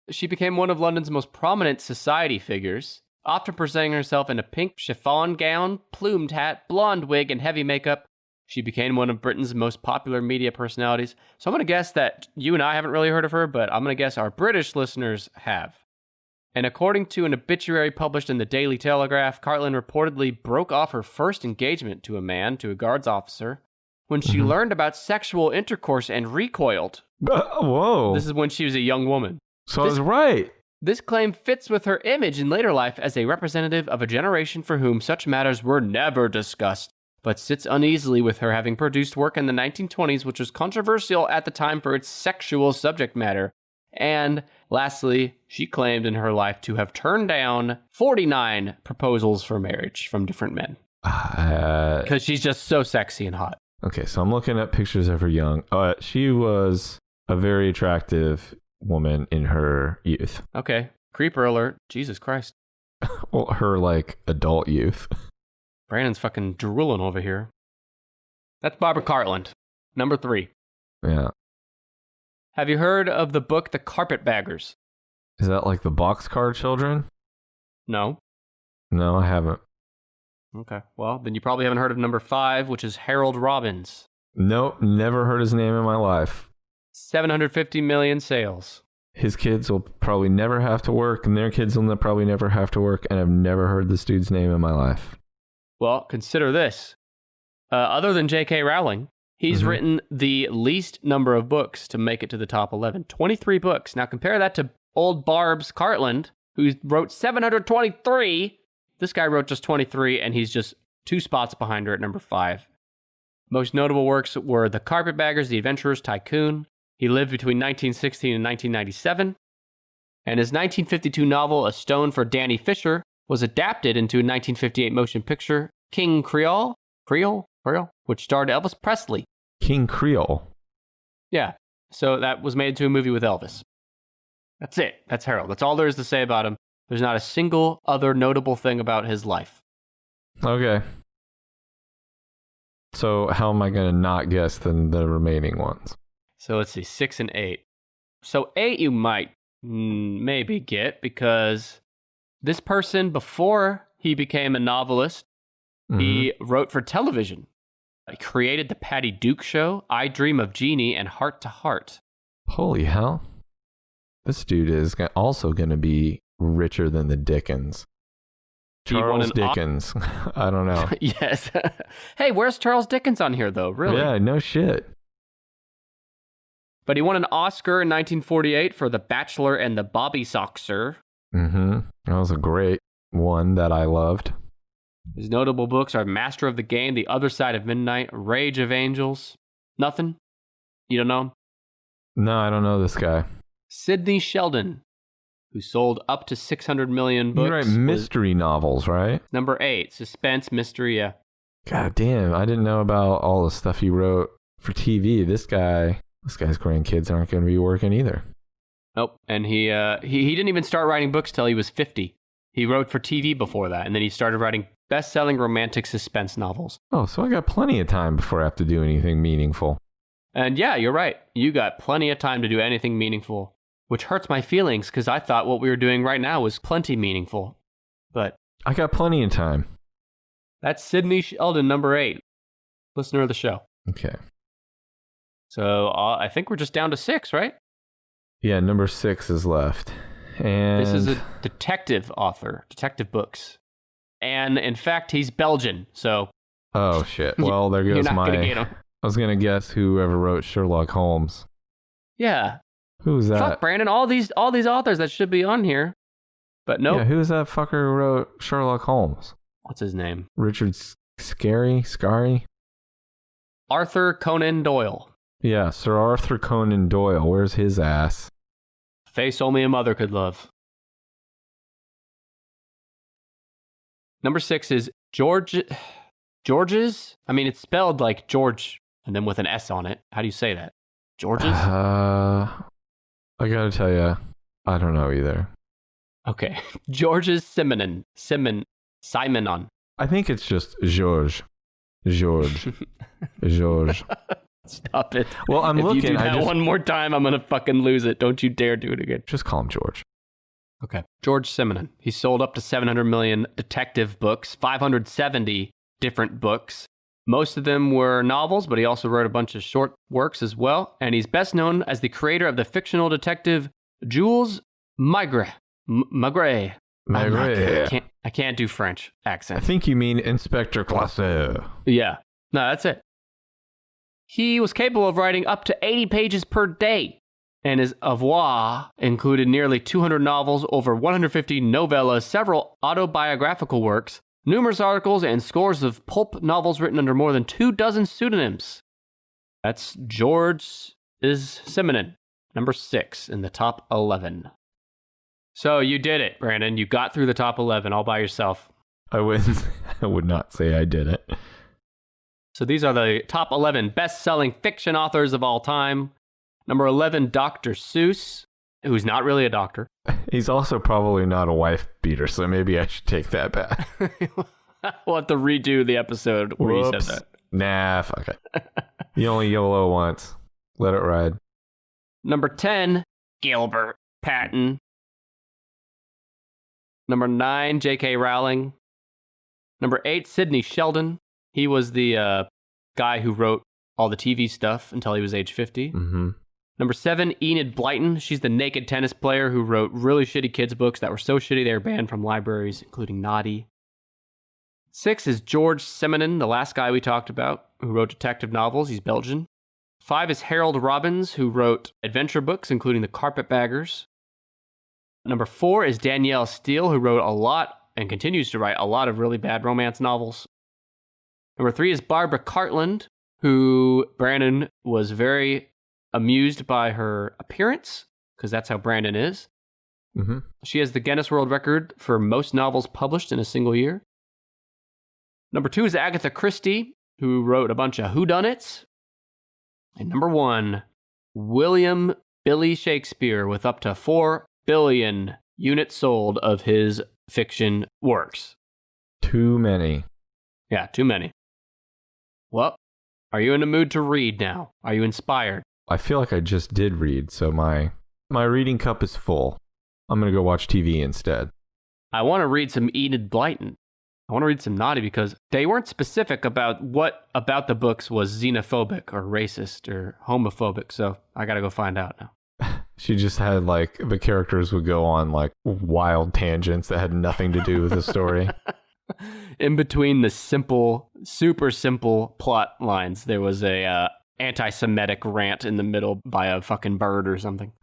She became one of London's most prominent society figures, often presenting herself in a pink chiffon gown, plumed hat, blonde wig, and heavy makeup. She became one of Britain's most popular media personalities. So I'm going to guess that you and I haven't really heard of her, but I'm going to guess our British listeners have. And according to an obituary published in the Daily Telegraph, Cartland reportedly broke off her first engagement to a guards officer, when she learned about sexual intercourse and recoiled. Whoa. This is when she was a young woman. So I was right. This claim fits with her image in later life as a representative of a generation for whom such matters were never discussed, but sits uneasily with her having produced work in the 1920s which was controversial at the time for its sexual subject matter. And lastly, she claimed in her life to have turned down 49 proposals for marriage from different men. Because she's just so sexy and hot. Okay, so I'm looking at pictures of her young. She was a very attractive woman in her youth. Okay, creeper alert. Jesus Christ. Well, her, like, adult youth. Brandon's fucking drooling over here. That's Barbara Cartland. Number 3. Yeah. Have you heard of the book The Carpetbaggers? Is that like the Boxcar Children? No. No, I haven't. Okay, well, then you probably haven't heard of number 5, which is Harold Robbins. Nope, never heard his name in my life. 750 million sales. His kids will probably never have to work, and their kids will probably never have to work, and I've never heard this dude's name in my life. Well, consider this. Other than J.K. Rowling, he's written the least number of books to make it to the top 11. 23 books. Now compare that to old Barb's Cartland, who wrote 723. This guy wrote just 23, and he's just 2 spots behind her at number 5. Most notable works were The Carpetbaggers, The Adventurer's Tycoon. He lived between 1916 and 1997. And his 1952 novel, A Stone for Danny Fisher, was adapted into a 1958 motion picture, King Creole, which starred Elvis Presley. King Creole? Yeah, so that was made into a movie with Elvis. That's it. That's Harold. That's all there is to say about him. There's not a single other notable thing about his life. Okay. So how am I going to not guess the remaining ones? So let's see, 6 and 8. So 8 you might maybe get because this person, before he became a novelist, he wrote for television. He created The Patty Duke Show, I Dream of Jeannie, and Heart to Heart. Holy hell. This dude is also going to be richer than the Dickens. Charles Dickens. I don't know. Yes. Hey, where's Charles Dickens on here, though? Really? Yeah, no shit. But he won an Oscar in 1948 for The Bachelor and the Bobby Soxer. That was a great one that I loved. His notable books are Master of the Game, The Other Side of Midnight, Rage of Angels. Nothing? You don't know him? No, I don't know this guy. Sidney Sheldon, who sold up to 600 million books. You write mystery novels, right? Number 8, suspense, mystery, yeah. God damn, I didn't know about all the stuff he wrote for TV. This guy's grandkids aren't going to be working either. Nope, and he didn't even start writing books till he was 50. He wrote for TV before that, and then he started writing best-selling romantic suspense novels. Oh, so I got plenty of time before I have to do anything meaningful. And yeah, you're right. You got plenty of time to do anything meaningful, which hurts my feelings because I thought what we were doing right now was plenty meaningful. But I got plenty of time. That's Sidney Sheldon, number 8, listener of the show. Okay. So I think we're just down to 6, right? Yeah, number 6 is left. And this is a detective author, detective books. And in fact, he's Belgian, so... Oh, shit. Well, there goes you're not gonna get him. I was going to guess whoever wrote Sherlock Holmes. Yeah. Who's that? Fuck, Brandon, all these authors that should be on here. But nope. Yeah, who's that fucker who wrote Sherlock Holmes? What's his name? Richard Scarry? Arthur Conan Doyle. Yeah, Sir Arthur Conan Doyle. Where's his ass? Face only a mother could love. Number 6 is George's? I mean, it's spelled like George and then with an S on it. How do you say that? George's? I gotta tell you, I don't know either. Okay. George's Simonon. Simonon. I think it's just George. George. Stop it. Well, I'm if looking. If you do that one more time, I'm going to fucking lose it. Don't you dare do it again. Just call him George. Okay. George Simonon. He sold up to 700 million detective books, 570 different books. Most of them were novels, but he also wrote a bunch of short works as well. And he's best known as the creator of the fictional detective Jules Maigret. Maigret. I can't do French accent. I think you mean Inspector Classe. Yeah. No, that's it. He was capable of writing up to 80 pages per day, and his oeuvre included nearly 200 novels, over 150 novellas, several autobiographical works, numerous articles, and scores of pulp novels written under more than 24 pseudonyms. That's George Simonon, number 6 in the top 11. So you did it, Brandon. You got through the top 11 all by yourself. I would not say I did it. So these are the top 11 best-selling fiction authors of all time. Number 11, Dr. Seuss, who's not really a doctor. He's also probably not a wife beater, so maybe I should take that back. We'll have to redo the episode where you said that. Nah, fuck it. You only YOLO once. Let it ride. Number 10, Gilbert Patton. Number 9, J.K. Rowling. Number 8, Sidney Sheldon. He was the guy who wrote all the TV stuff until he was age 50. Mm-hmm. Number 7, Enid Blyton. She's the naked tennis player who wrote really shitty kids' books that were so shitty they were banned from libraries, including Naughty. 6 is George Simonon, the last guy we talked about, who wrote detective novels. He's Belgian. 5 is Harold Robbins, who wrote adventure books, including The Carpetbaggers. Number 4 is Danielle Steele, who wrote a lot and continues to write a lot of really bad romance novels. Number 3 is Barbara Cartland, who Brandon was very amused by her appearance, because that's how Brandon is. Mm-hmm. She has the Guinness World Record for most novels published in a single year. Number 2 is Agatha Christie, who wrote a bunch of whodunits. And number 1, William Billy Shakespeare, with up to 4 billion units sold of his fiction works. Too many. Yeah, too many. Well, are you in the mood to read now? Are you inspired? I feel like I just did read, so my reading cup is full. I'm going to go watch TV instead. I want to read some Enid Blyton. I want to read some Naughty because they weren't specific about what about the books was xenophobic or racist or homophobic, so I got to go find out now. She just had, like, the characters would go on, like, wild tangents that had nothing to do with the story. In between the simple, super simple plot lines, there was a anti-Semitic rant in the middle by a fucking bird or something.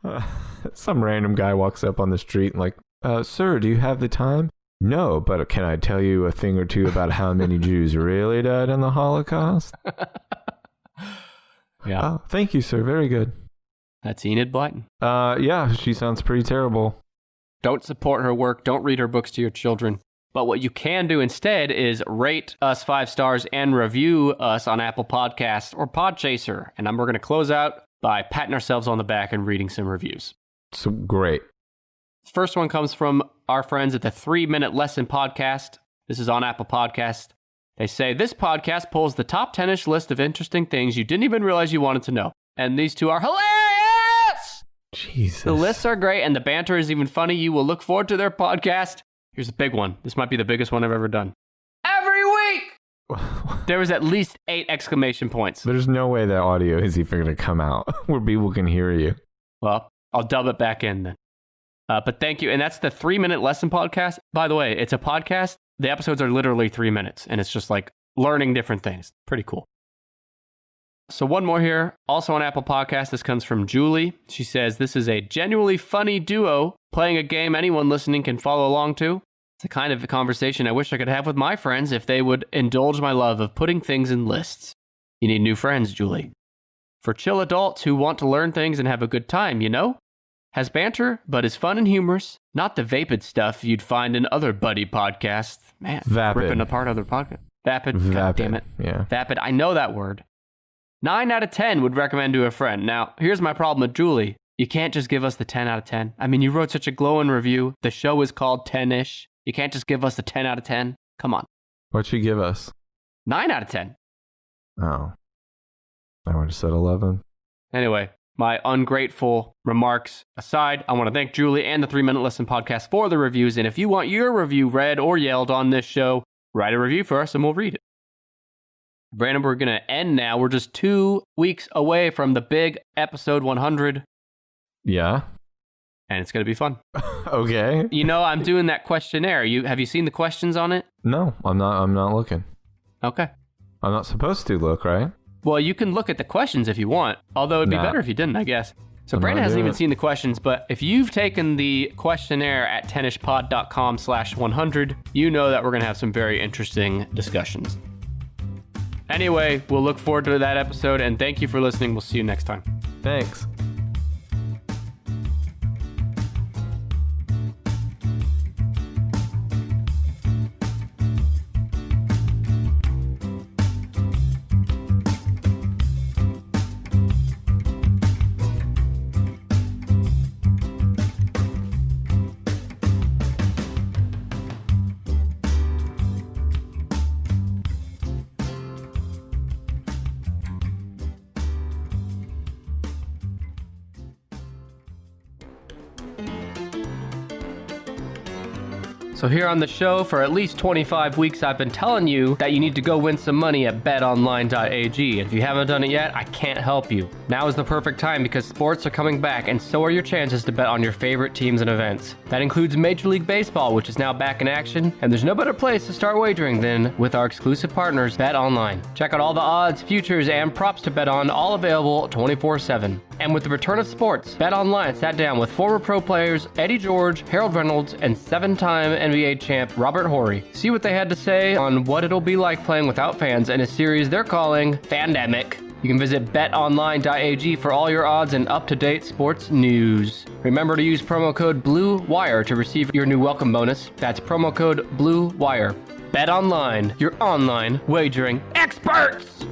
Some random guy walks up on the street and like, sir, do you have the time? No, but can I tell you a thing or two about how many Jews really died in the Holocaust? Yeah. Oh, thank you, sir. Very good. That's Enid Blyton. Yeah, she sounds pretty terrible. Don't support her work. Don't read her books to your children. But what you can do instead is rate us 5 stars and review us on Apple Podcasts or Podchaser. And we're going to close out by patting ourselves on the back and reading some reviews. So great. First one comes from our friends at the 3-Minute Lesson Podcast. This is on Apple Podcasts. They say, this podcast pulls the top 10-ish list of interesting things you didn't even realize you wanted to know. And these 2 are hilarious! Jesus. The lists are great and the banter is even funny. You will look forward to their podcast. Here's a big one. This might be the biggest one I've ever done. Every week! There was at least 8 exclamation points. There's no way that audio is even going to come out where people can hear you. Well, I'll dub it back in then. But thank you. And that's the 3-Minute Lesson Podcast. By the way, it's a podcast. The episodes are literally 3 minutes. And it's just like learning different things. Pretty cool. So one more here, also on Apple Podcasts. This comes from Julie. She says, this is a genuinely funny duo playing a game anyone listening can follow along to. It's the kind of conversation I wish I could have with my friends if they would indulge my love of putting things in lists. You need new friends, Julie. For chill adults who want to learn things and have a good time, you know? Has banter, but is fun and humorous. Not the vapid stuff you'd find in other buddy podcasts. Man, Vapid. Ripping apart other podcasts. Vapid, god damn it. Yeah. Vapid, I know that word. 9 out of 10 would recommend to a friend. Now, here's my problem with Julie. You can't just give us the 10 out of 10. I mean, you wrote such a glowing review. The show is called 10-ish. You can't just give us a 10 out of 10. Come on. What'd you give us? 9 out of 10. Oh. I would have said 11. Anyway, my ungrateful remarks aside, I want to thank Julie and the 3 Minute Listen podcast for the reviews. And if you want your review read or yelled on this show, write a review for us and we'll read it. Brandon, we're going to end now. We're just 2 weeks away from the big episode 100. Yeah. And it's going to be fun. Okay. You know, I'm doing that questionnaire. Have you seen the questions on it? No, I'm not looking. Okay. I'm not supposed to look, right? Well, you can look at the questions if you want, although it'd be better if you didn't, I guess. So Brandon hasn't even seen the questions, but if you've taken the questionnaire at tenishpod.com/100, you know that we're going to have some very interesting discussions. Anyway, we'll look forward to that episode, and thank you for listening. We'll see you next time. Thanks. So here on the show, for at least 25 weeks, I've been telling you that you need to go win some money at betonline.ag. And if you haven't done it yet, I can't help you. Now is the perfect time because sports are coming back, and so are your chances to bet on your favorite teams and events. That includes Major League Baseball, which is now back in action, and there's no better place to start wagering than with our exclusive partners, BetOnline. Check out all the odds, futures, and props to bet on, all available 24/7. And with the return of sports, BetOnline sat down with former pro players Eddie George, Harold Reynolds, and 7-time NBA champ Robert Horry. See what they had to say on what it'll be like playing without fans in a series they're calling Fandemic. You can visit betonline.ag for all your odds and up-to-date sports news. Remember to use promo code BLUEWIRE to receive your new welcome bonus. That's promo code BLUEWIRE. BetOnline, your online wagering experts!